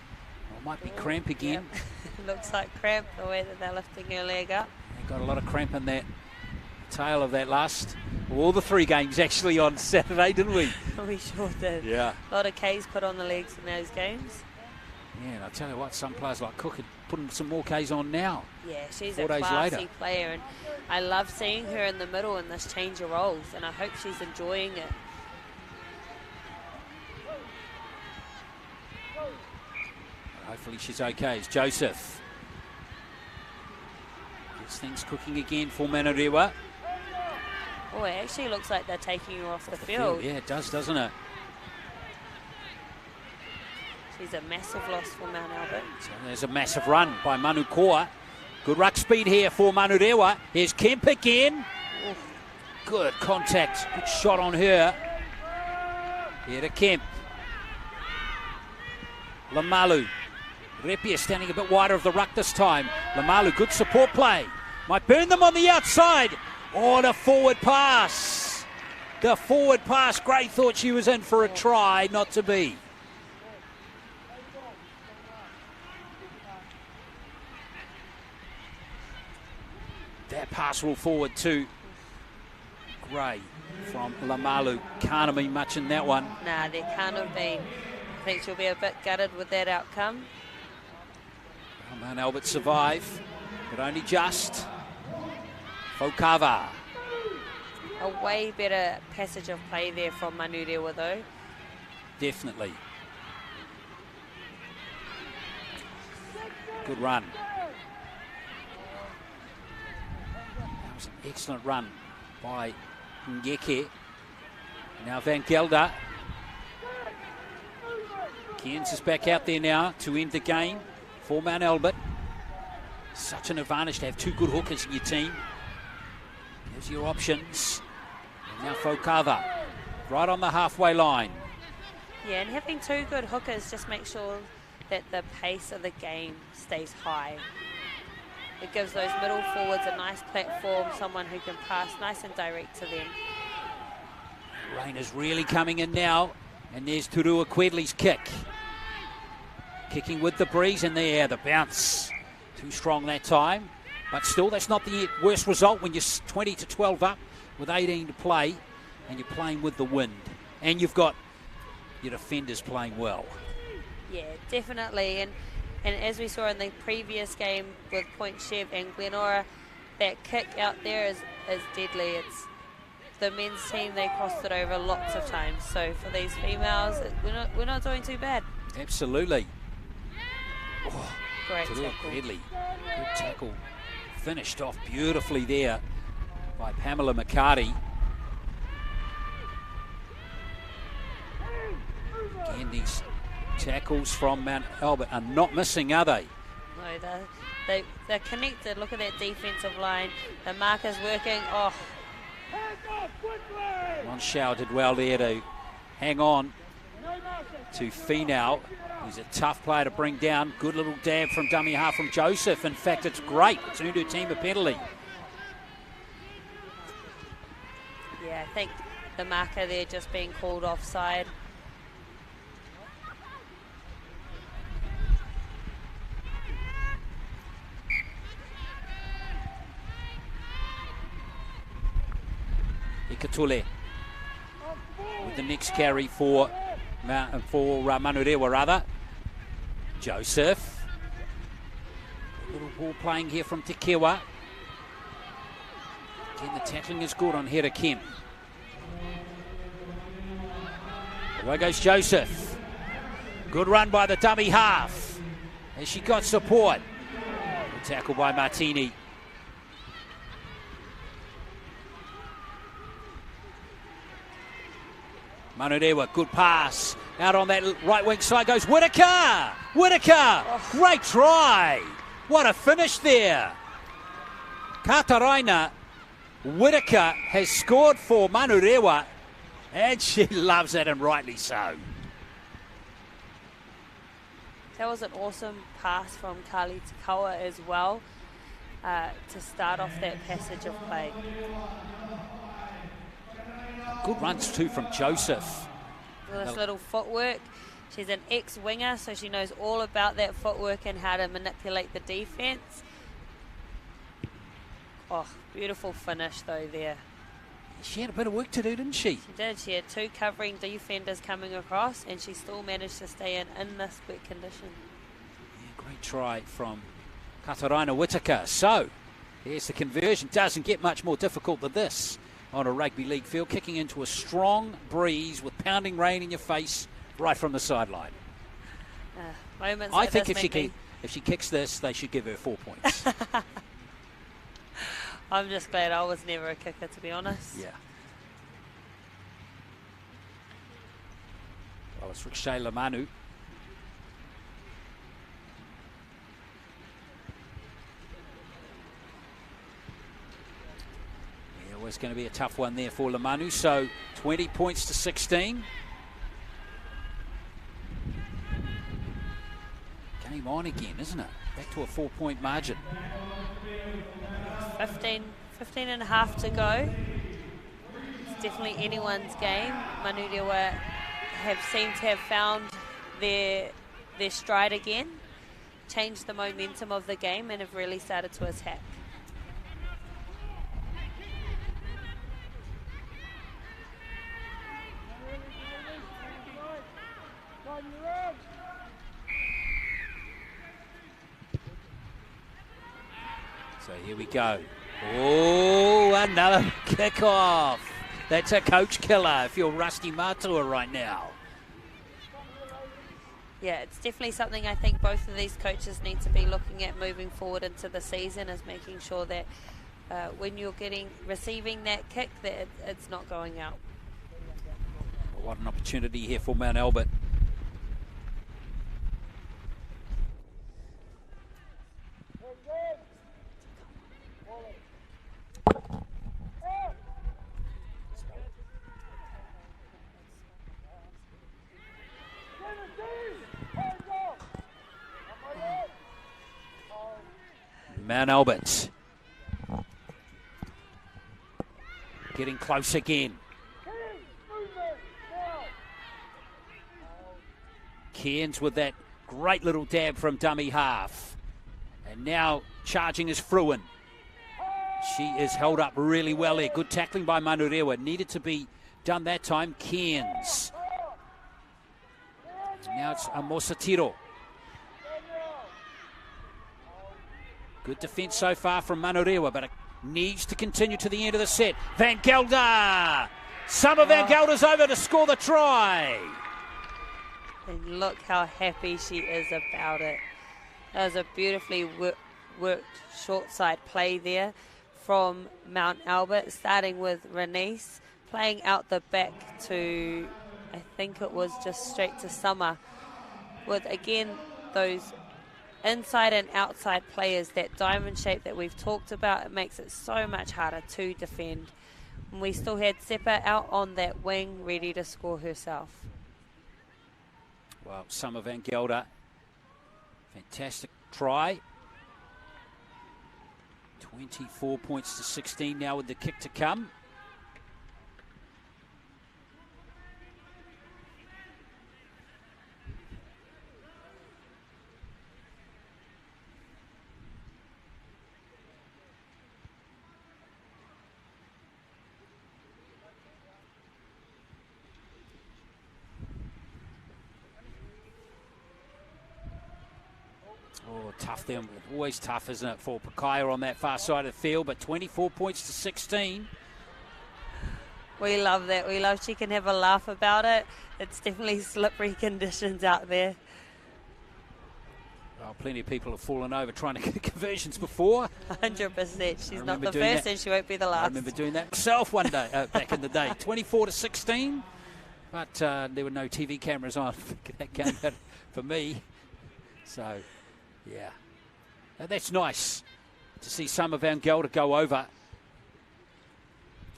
Well, it might be cramp again. Yep. Looks like cramp the way that they're lifting her leg up. They got a lot of cramp in that tail of that last. All the three games actually on Saturday, didn't we? We sure did. Yeah. A lot of Ks put on the legs in those games. Yeah, and I'll tell you what, some players like Cook are putting some more Ks on now. Yeah, she's 4 a days classy later. player, and I love seeing her in the middle in this change of roles, and I hope she's enjoying it. Hopefully she's okay. It's Joseph. Gets things cooking again for Manurewa. Oh, it actually looks like they're taking her off the field. Yeah, it does, doesn't it? She's a massive loss for Mount Albert. So there's a massive run by Manu Koa. Good ruck speed here for Manurewa. Here's Kemp again. Oof. Good contact. Good shot on her. Here to Kemp. Lamalu. Repia standing a bit wider of the ruck this time. Lamalu, good support play. Might burn them on the outside. Oh, the forward pass. The forward pass. Gray thought she was in for a try, not to be. That pass will forward to Gray from Lamalu. Can't have been much in that one. Nah, there can't have been. I think she'll be a bit gutted with that outcome. Well, Mount Albert survive, but only just. Fokava. A way better passage of play there from Manurewa though. Definitely. Good run. That was an excellent run by Ngeke. Now Van Gelder. Cairns is back out there now to end the game for Mount Albert. Such an advantage to have two good hookers in your team. Gives you options. And now Fokava, right on the halfway line. Yeah, and having two good hookers just makes sure that the pace of the game stays high. It gives those middle forwards a nice platform, someone who can pass nice and direct to them. Rain is really coming in now, and there's Turua Quedley's kick. Kicking with the breeze, and there, the bounce. Too strong that time. But still, that's not the worst result when you're 20-12 up with 18 to play and you're playing with the wind. And you've got your defenders playing well. Yeah, definitely. And as we saw in the previous game with Point Chev and Glenora, that kick out there is deadly. It's the men's team, they crossed it over lots of times. So for these females, we're not doing too bad. Absolutely. Oh, great Turua tackle. Quedley. Good tackle. Finished off beautifully there by Pamela McCarty. Again, these tackles from Mount Albert are not missing, are they? No, they're connected. Look at that defensive line. The marker's working. Oh, Monschau did well there to hang on to Finau. He's a tough player to bring down. Good little dab from dummy half from Joseph. In fact, it's great. It's earned her team a penalty. Yeah, I think the marker there just being called offside. Ikatule with the next carry for Manurewa rather. Joseph. A little ball playing here from Te Kewa. Again, the tackling is good on Hera Kim. Away goes Joseph. Good run by the dummy half. And she got support. Good tackle by Martini. Manurewa, good pass. Out on that right wing side goes Whitaker. Whitaker, great try. What a finish there. Kataraina Whitaker has scored for Manurewa, and she loves it, and rightly so. That was an awesome pass from Kali Takawa as well to start off that passage of play. Good runs too from Joseph. This little footwork. She's an ex-winger, so she knows all about that footwork and how to manipulate the defense. Oh, beautiful finish though there. She had a bit of work to do, didn't she? She did. She had two covering defenders coming across, and she still managed to stay in this wet condition. Yeah, great try from Kataraina Whitaker. So, here's the conversion. Doesn't get much more difficult than this on a rugby league field. Kicking into a strong breeze with pounding rain in your face right from the sideline. Moments I like think this if she kicks this, they should give her 4 points. I'm just glad I was never a kicker, to be honest. Yeah. Well, it's Rikshayla Manu. Yeah, well, it's going to be a tough one there for Lamanu. So 20 points to 16. Game on again, isn't it? Back to a 4-point margin. 15 and a half to go. It's definitely anyone's game. Manurewa seemed to have found their stride again, changed the momentum of the game, and have really started to attack. So here we go. Oh, another kickoff. That's a coach killer if you're Rusty Matua right now. Yeah, it's definitely something I think both of these coaches need to be looking at moving forward into the season, is making sure that when you're receiving that kick, that it's not going out. What an opportunity here for Mount Albert. Mount Albert getting close again. Cairns with that great little dab from dummy half. And now charging is Fruin. She is held up really well there. Good tackling by Manurewa. Needed to be done that time. Cairns. Now it's Amosatiro. Good defence so far from Manurewa, but it needs to continue to the end of the set. Van Gelder! Summer Van Gelder's over to score the try. And look how happy she is about it. That was a beautifully worked short side play there from Mount Albert, starting with Renice, playing out the back to, I think it was just straight to Summer, with again those inside and outside players, that diamond shape that we've talked about. It makes it so much harder to defend. And we still had Seppa out on that wing ready to score herself. Well, Summer Van Gelder, fantastic try. 24 points to 16 now with the kick to come. Oh, tough them. Always tough, isn't it, for Pakaya on that far side of the field, but 24 points to 16. We love that. We love she can have a laugh about it. It's definitely slippery conditions out there. Well, plenty of people have fallen over trying to get conversions before. 100%. She's not the first and she won't be the last. I remember doing that myself one day back in the day. 24 to 16, but there were no TV cameras on that game for me. So, yeah. Now, that's nice to see Summer Van Gelder go over.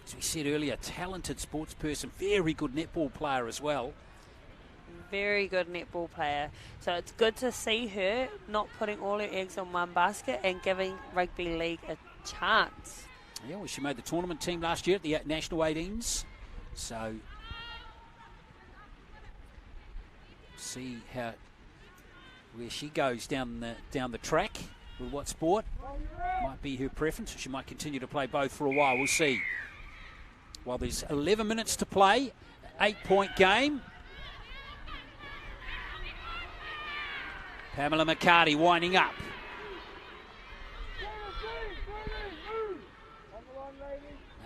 As we said earlier, talented sports person, very good netball player as well. Very good netball player. So it's good to see her not putting all her eggs in one basket and giving rugby league a chance. Yeah, well, she made the tournament team last year at the National 18s. So, see where she goes down the track with what sport. Might be her preference. She might continue to play both for a while. We'll see. Well, there's 11 minutes to play. 8-point game. Pamela McCarty winding up.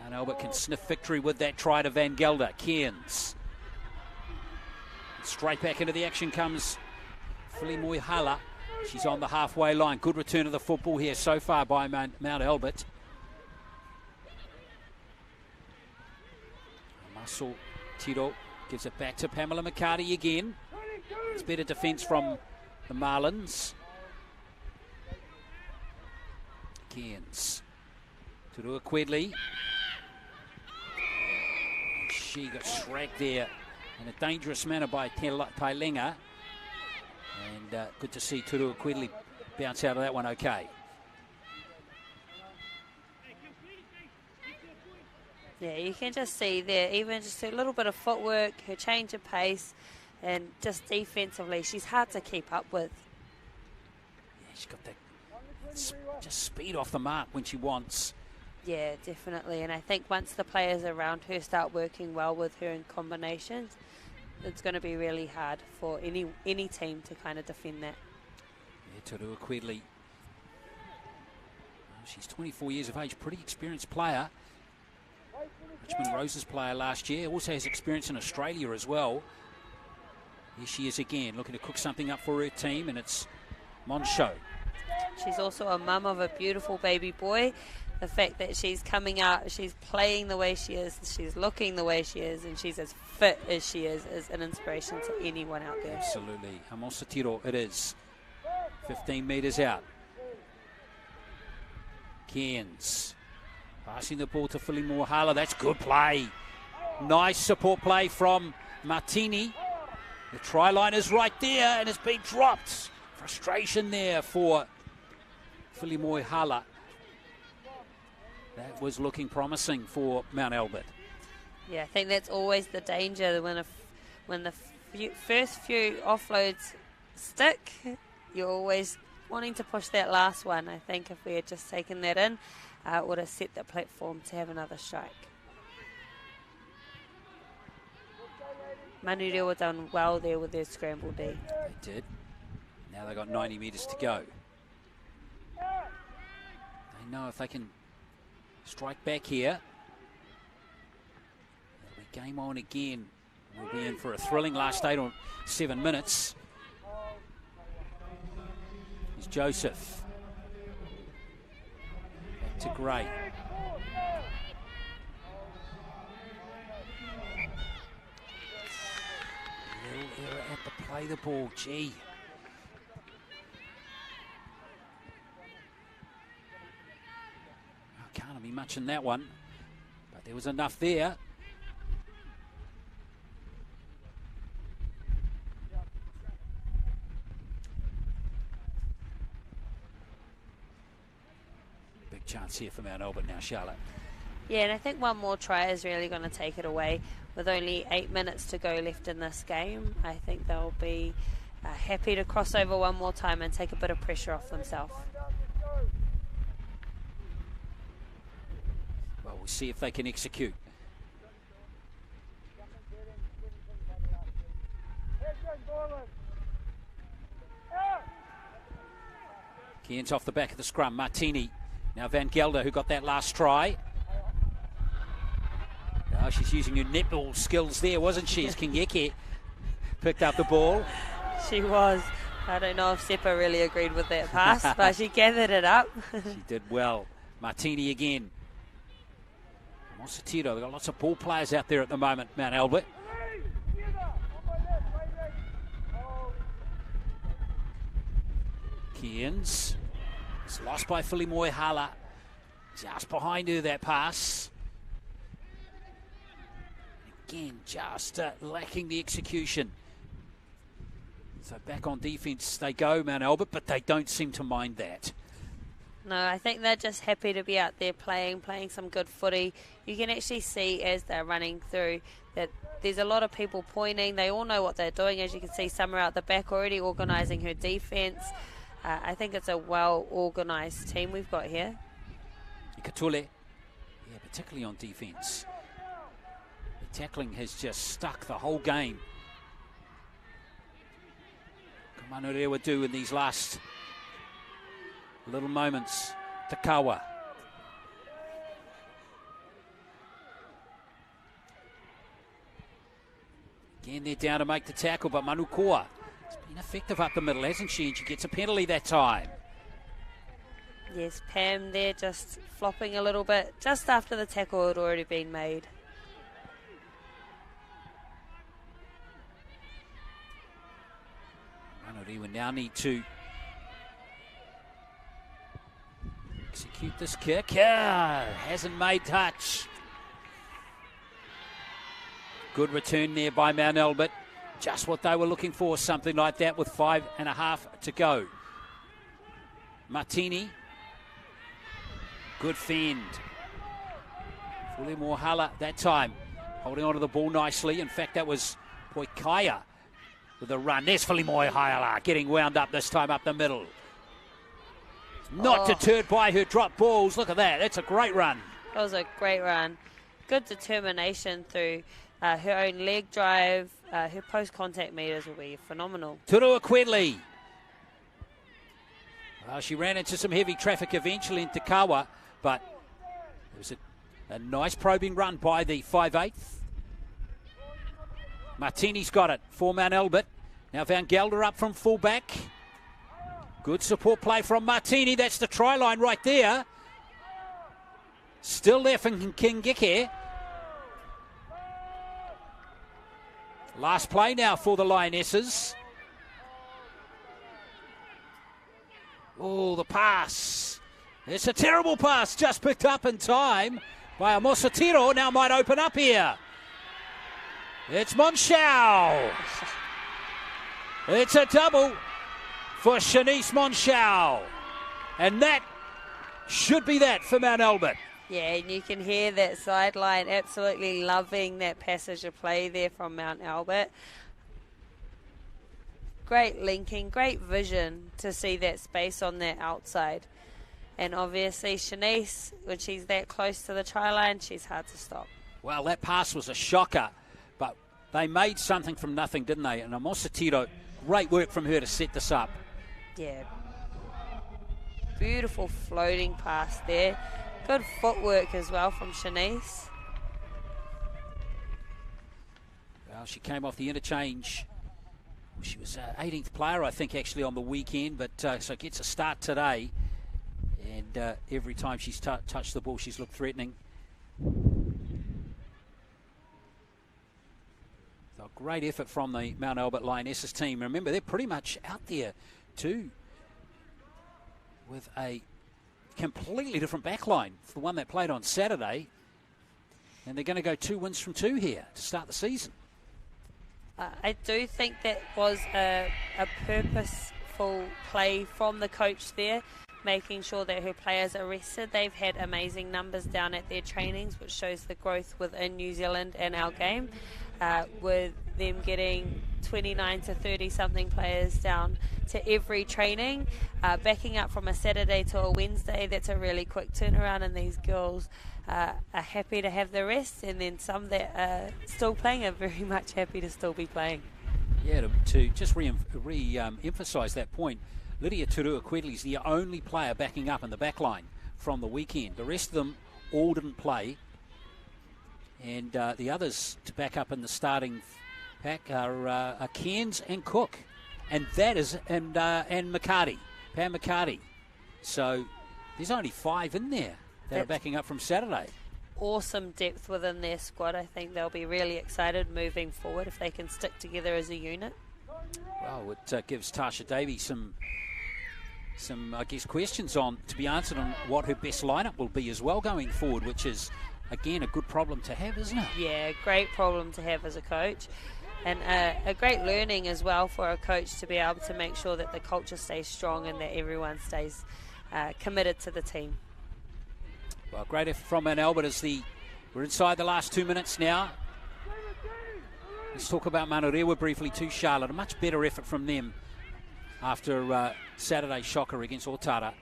Mount Albert can sniff victory with that try to Van Gelder. Cairns. Straight back into the action comes Filimoihala. She's on the halfway line. Good return of the football here so far by Mount Albert. Muscle Tiro gives it back to Pamela McCarty again. It's better defence from the Marlins. Cairns. Turua Quedley. She got shragged there in a dangerous manner by Tailenga. And good to see Turua Quedley bounce out of that one okay. Yeah, you can just see there, even just a little bit of footwork, her change of pace, and just defensively, she's hard to keep up with. Yeah, she's got that just speed off the mark when she wants. Yeah, definitely. And I think once the players around her start working well with her in combinations, it's going to be really hard for any team to kind of defend that. Yeah, Turua Quedley. She's 24 years of age, pretty experienced player. Richmond Roses player last year. Also has experience in Australia as well. Here she is again, looking to cook something up for her team, and it's Moncho. She's also a mum of a beautiful baby boy. The fact that she's coming out, she's playing the way she is, she's looking the way she is, and she's as fit as she is an inspiration to anyone out there. Absolutely. Hamosa Tiro it is. 15 metres out. Cairns. Passing the ball to Filimoihala. That's good play. Nice support play from Martini. The try line is right there and it's been dropped. Frustration there for Filimoihala. That was looking promising for Mount Albert. Yeah, I think that's always the danger when the first few offloads stick, you're always wanting to push that last one. I think if we had just taken that in, it would have set the platform to have another strike. Manurewa done well there with their scramble D. They did. Now they've got 90 metres to go. They know if they can strike back here, it'll be game on again. We'll be in for a thrilling last 8 or 7 minutes. Here's Joseph. Back to Gray. Little error at the play the ball, gee. Can't be much in that one, but there was enough there. chance here for Mount Albert now, Charlotte. Yeah, and I think one more try is really going to take it away. With only 8 minutes to go left in this game, I think they'll be happy to cross over one more time and take a bit of pressure off themselves. Well, we'll see if they can execute. Cairns off the back of the scrum. Martini. Now Van Gelder, who got that last try. Oh, she's using her netball skills there, wasn't she, as Kingeke picked up the ball. She was. I don't know if Seppa really agreed with that pass, but she gathered it up. She did well. Martini again. Mosatiro, they've got lots of ball players out there at the moment, Mount Albert. Cairns. It's lost by Filimoe-Hala. Just behind her, that pass. Again, just lacking the execution. So back on defence they go, Mount Albert, but they don't seem to mind that. No, I think they're just happy to be out there playing some good footy. You can actually see as they're running through that there's a lot of people pointing. They all know what they're doing. As you can see, some are out the back already organising her defence. I think it's a well-organised team we've got here. Ikatule, yeah, particularly on defence. The tackling has just stuck the whole game. What can Manurewa do in these last little moments? Takawa. Again, they're down to make the tackle, but Manukoa has been effective up the middle, hasn't she? And she gets a penalty that time. Yes, Pam there just flopping a little bit just after the tackle had already been made. We now need to execute this kick. Hasn't made touch. Good return there by Mount Albert. Just what they were looking for, something like that with 5.5 to go. Martini. Good fend. Filimoe-Hala that time, holding onto the ball nicely. In fact, that was Poikaya with a run. There's Filimoe-Hala getting wound up this time up the middle. Not deterred by her drop balls. Look at that. That's a great run. That was a great run. Good determination through her own leg drive. Her post-contact meters will be phenomenal. Turua Quedley. Well, she ran into some heavy traffic eventually in Takawa, but it was a nice probing run by the 5'8". Martini's got it for Mount Albert. Now Van Gelder up from fullback. Good support play from Martini. That's the try line right there. Still there for Kingeke. Last play now for the Lionesses. Oh, the pass. It's a terrible pass, just picked up in time by a Mosatiro. Now might open up here. It's Monshao. It's a double for Shanice Monshao. And that should be that for Mount Albert. Yeah, and you can hear that sideline absolutely loving that passage of play there from Mount Albert. Great linking, great vision to see that space on that outside. And obviously Shanice, when she's that close to the try line, she's hard to stop. Well, that pass was a shocker, but they made something from nothing, didn't they? And Mosatiro, great work from her to set this up. Yeah. Beautiful floating pass there. Good footwork as well from Shanice. Well, she came off the interchange. She was 18th player, I think, actually on the weekend, but so gets a start today. And every time she's touched the ball, she's looked threatening. So great effort from the Mt Albert Lionesses team. Remember, they're pretty much out there too with a completely different backline for the one that played on Saturday. And they're going to go 2 wins from 2 here to start the season. I do think that was a purposeful play from the coach there. making sure that her players are rested. They've had amazing numbers down at their trainings, which shows the growth within New Zealand and our game, with them getting 29 to 30 something players down to every training, backing up from a Saturday to a Wednesday. That's a really quick turnaround, and these girls are happy to have the rest, and then some that are still playing are very much happy to still be playing. Yeah, to just re-emphasise that point, Lydia Turua-Quedley is the only player backing up in the back line from the weekend. The rest of them all didn't play, and the others to back up in the starting pack are Cairns and Cook, and that is and McCarty, Pam McCarty. So there's only 5 in there that are backing up from Saturday. Awesome depth within their squad. I think they'll be really excited moving forward if they can stick together as a unit. Well, it gives Tasha Davies some I guess questions to be answered on what her best lineup will be as well going forward, which is again a good problem to have, isn't it? Yeah, great problem to have as a coach, and a great learning as well for a coach to be able to make sure that the culture stays strong and that everyone stays committed to the team. Well, great effort from Mount Albert as we're inside the last 2 minutes now. Let's talk about Manurewa briefly too, Charlotte. A much better effort from them after Saturday's shocker against Otara.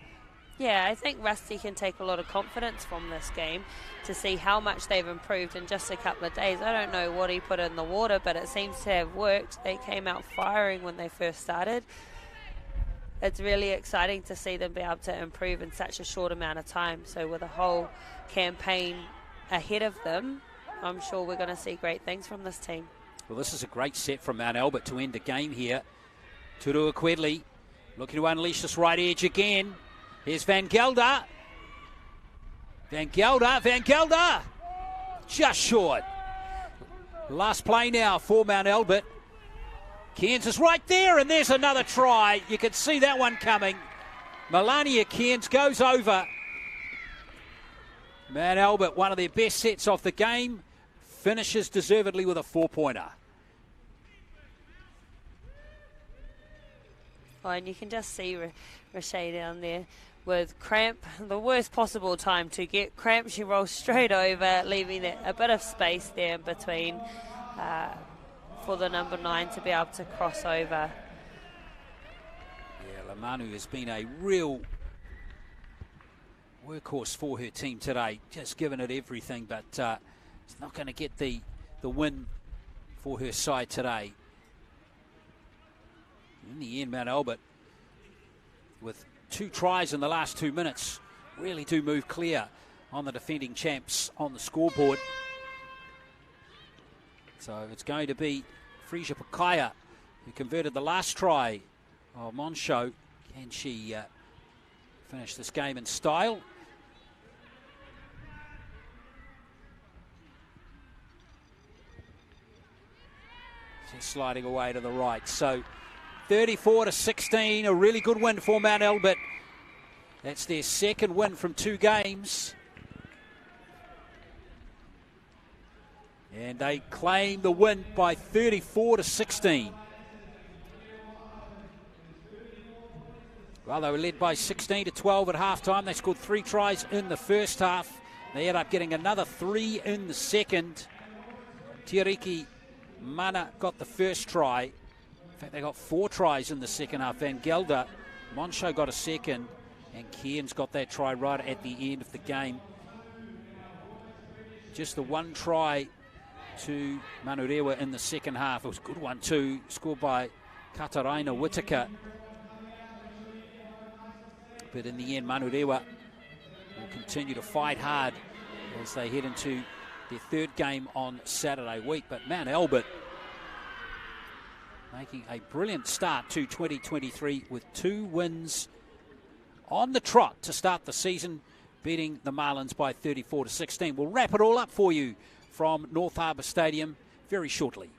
Yeah, I think Rusty can take a lot of confidence from this game to see how much they've improved in just a couple of days. I don't know what he put in the water, but it seems to have worked. They came out firing when they first started. It's really exciting to see them be able to improve in such a short amount of time. So with a whole campaign ahead of them, I'm sure we're going to see great things from this team. Well, this is a great set from Mount Albert to end the game here. Turua-Quedley looking to unleash this right edge again. Here's Van Gelder. Van Gelder! Just short. Last play now for Mount Albert. Cairns is right there, and there's another try. You can see that one coming. Melania Cairns goes over. Mount Albert, one of their best sets off the game, finishes deservedly with a 4-pointer. Oh, and you can just see Roche down there with cramp. The worst possible time to get cramp. She rolls straight over, leaving a bit of space there in between for the number 9 to be able to cross over. Yeah, Lamanu has been a real workhorse for her team today. Just given it everything, but it's not going to get the win for her side today. In the end, Mount Albert, with 2 tries in the last 2 minutes, really do move clear on the defending champs on the scoreboard. So it's going to be Frisia Pakaya who converted the last try of Monsho. Can she finish this game in style? She's sliding away to the right. So 34-16, a really good win for Mount Albert. That's their second win from 2 games. And they claim the win by 34-16. Well, they were led by 16-12 at halftime. They scored 3 tries in the first half. They ended up getting another 3 in the second. Tiariki Mana got the first try. In fact, they got 4 tries in the second half. Van Gelder, Monsho got a second, and Cairns got that try right at the end of the game. Just the 1 try to Manurewa in the second half. It was a good one too, scored by Kataraina Whitaker. But in the end, Manurewa will continue to fight hard as they head into their 3rd game on Saturday week. But Mount Albert making a brilliant start to 2023 with 2 wins on the trot to start the season, beating the Marlins by 34-16. We'll wrap it all up for you from North Harbour Stadium very shortly.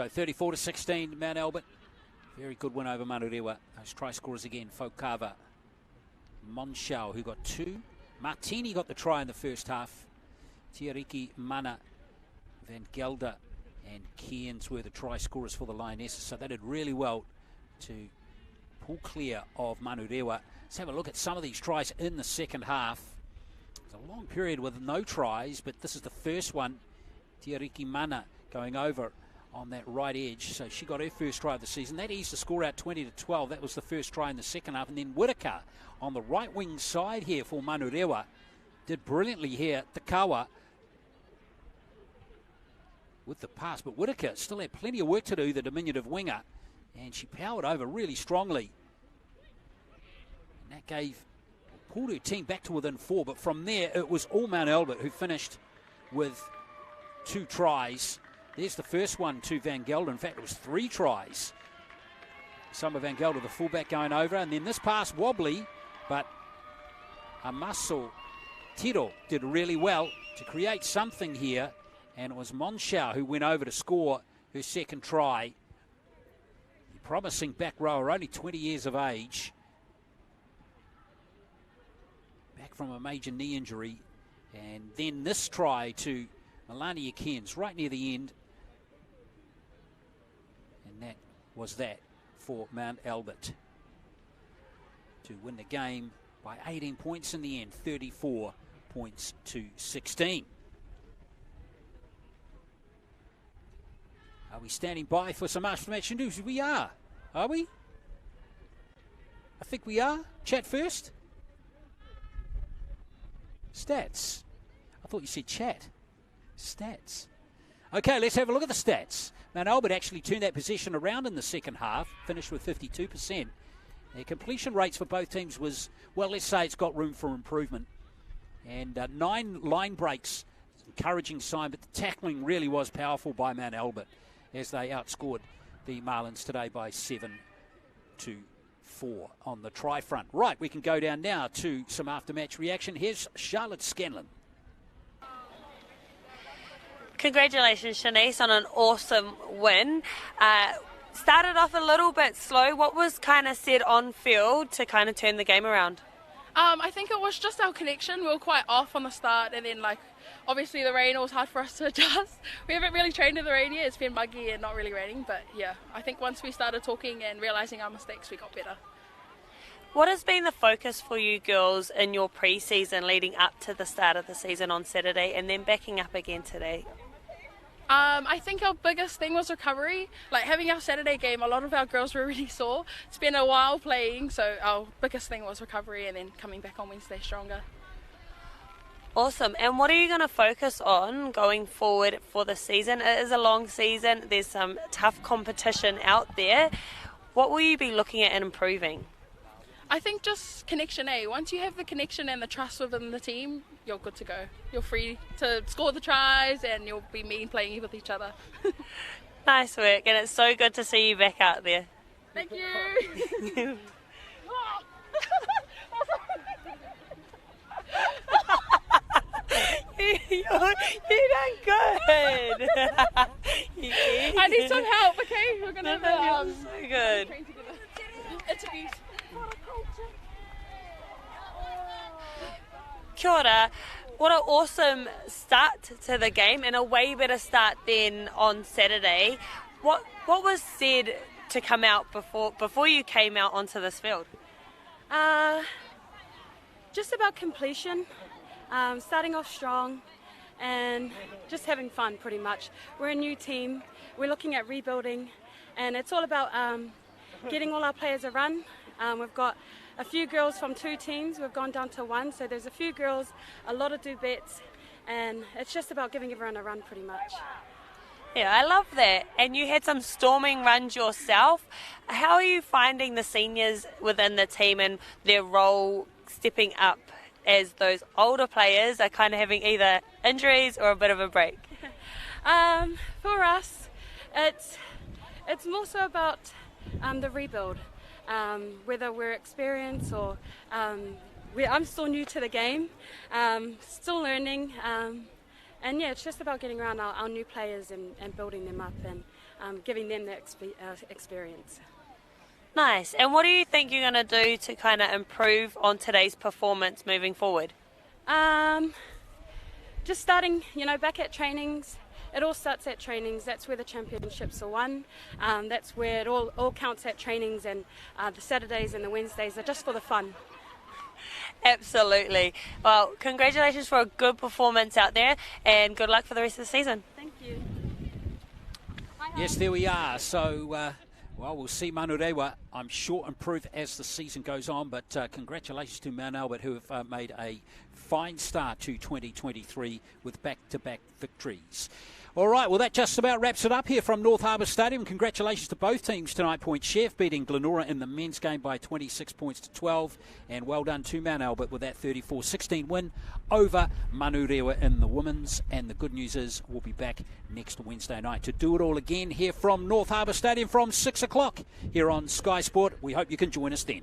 So 34-16, Mount Albert. Very good win over Manurewa. Those try scorers again, Fokava, Monshao, who got 2. Martini got the try in the first half. Tiariki, Mana, Van Gelder and Cairns were the try scorers for the Lionesses. So they did really well to pull clear of Manurewa. Let's have a look at some of these tries in the second half. There's a long period with no tries, but this is the first one. Tiariki Mana going over on that right edge. So she got her first try of the season. That eased the score out 20-12. That was the first try in the second half. And then Whitaker on the right wing side here for Manurewa did brilliantly here. Takawa with the pass, but Whitaker still had plenty of work to do, the diminutive winger, and she powered over really strongly. And that pulled her team back to within 4, but from there it was all Mount Albert who finished with 2 tries. There's the first one to Van Gelder. In fact, it was 3 tries. Summer Van Gelder, the fullback, going over, and then this pass wobbly, but Amaso Tiro did really well to create something here. And it was Monshao who went over to score her second try. Promising back rower, only 20 years of age. Back from a major knee injury. And then this try to Melania Cairns right near the end. And that was that for Mount Albert to win the game by 18 points in the end, 34 points to 16. Are we standing by for some after-match news? We are we? I think we are. Chat first. Stats. I thought you said chat. Stats. Okay, let's have a look at the stats. Mount Albert actually turned that possession around in the second half, finished with 52%. Their completion rates for both teams was, well, let's say it's got room for improvement. And 9 line breaks, encouraging sign, but the tackling really was powerful by Mount Albert as they outscored the Marlins today by 7-4 on the try front. Right, we can go down now to some after-match reaction. Here's Charlotte Scanlon. Congratulations, Shanice, on an awesome win. Started off a little bit slow. What was kind of said on field to kind of turn the game around? I think it was just our connection. We were quite off on the start, and then obviously the rain, it was hard for us to adjust. We haven't really trained in the rain yet. It's been muggy and not really raining, but yeah, I think once we started talking and realising our mistakes, we got better. What has been the focus for you girls in your pre-season leading up to the start of the season on Saturday and then backing up again today? I think our biggest thing was recovery. Having our Saturday game, a lot of our girls were really sore. It's been a while playing, so our biggest thing was recovery and then coming back on Wednesday stronger. Awesome. And what are you going to focus on going forward for the season? It is a long season. There's some tough competition out there. What will you be looking at and improving? I think just connection, Once you have the connection and the trust within the team, you're good to go. You're free to score the tries and you'll be playing with each other. Nice work, and it's so good to see you back out there. Thank you. You're done good. I need some help, okay? We're going to so good. train together. Interviews. Kia ora. What an awesome start to the game, and a way better start than on Saturday. What was said to come out before you came out onto this field? Just about completion, starting off strong and just having fun pretty much. We're a new team, we're looking at rebuilding, and it's all about getting all our players a run. We've got a few girls from 2 teams, we've gone down to 1, so there's a few girls, a lot of duets, and it's just about giving everyone a run pretty much. Yeah, I love that. And you had some storming runs yourself. How are you finding the seniors within the team and their role stepping up as those older players are kind of having either injuries or a bit of a break? For us, it's more so about the rebuild. Whether we're experienced or I'm still new to the game, still learning, And yeah, it's just about getting around our new players and building them up and giving them the experience. Nice. And what do you think you're going to do to kind of improve on today's performance moving forward? Just starting, back at trainings. It all starts at trainings. That's where the championships are won. That's where it all counts at trainings, and the Saturdays and the Wednesdays are just for the fun. Absolutely. Well, congratulations for a good performance out there, and good luck for the rest of the season. Thank you. Yes, there we are. So, we'll see Manurewa, I'm sure, improve as the season goes on. But congratulations to Mt Albert, who have made a fine start to 2023 with back-to-back victories. All right, well, that just about wraps it up here from North Harbour Stadium. Congratulations to both teams tonight. Point Chef beating Glenora in the men's game by 26 points to 12. And well done to Mt Albert with that 34-16 win over Manurewa in the women's. And the good news is we'll be back next Wednesday night to do it all again here from North Harbour Stadium from 6 o'clock here on Sky Sport. We hope you can join us then.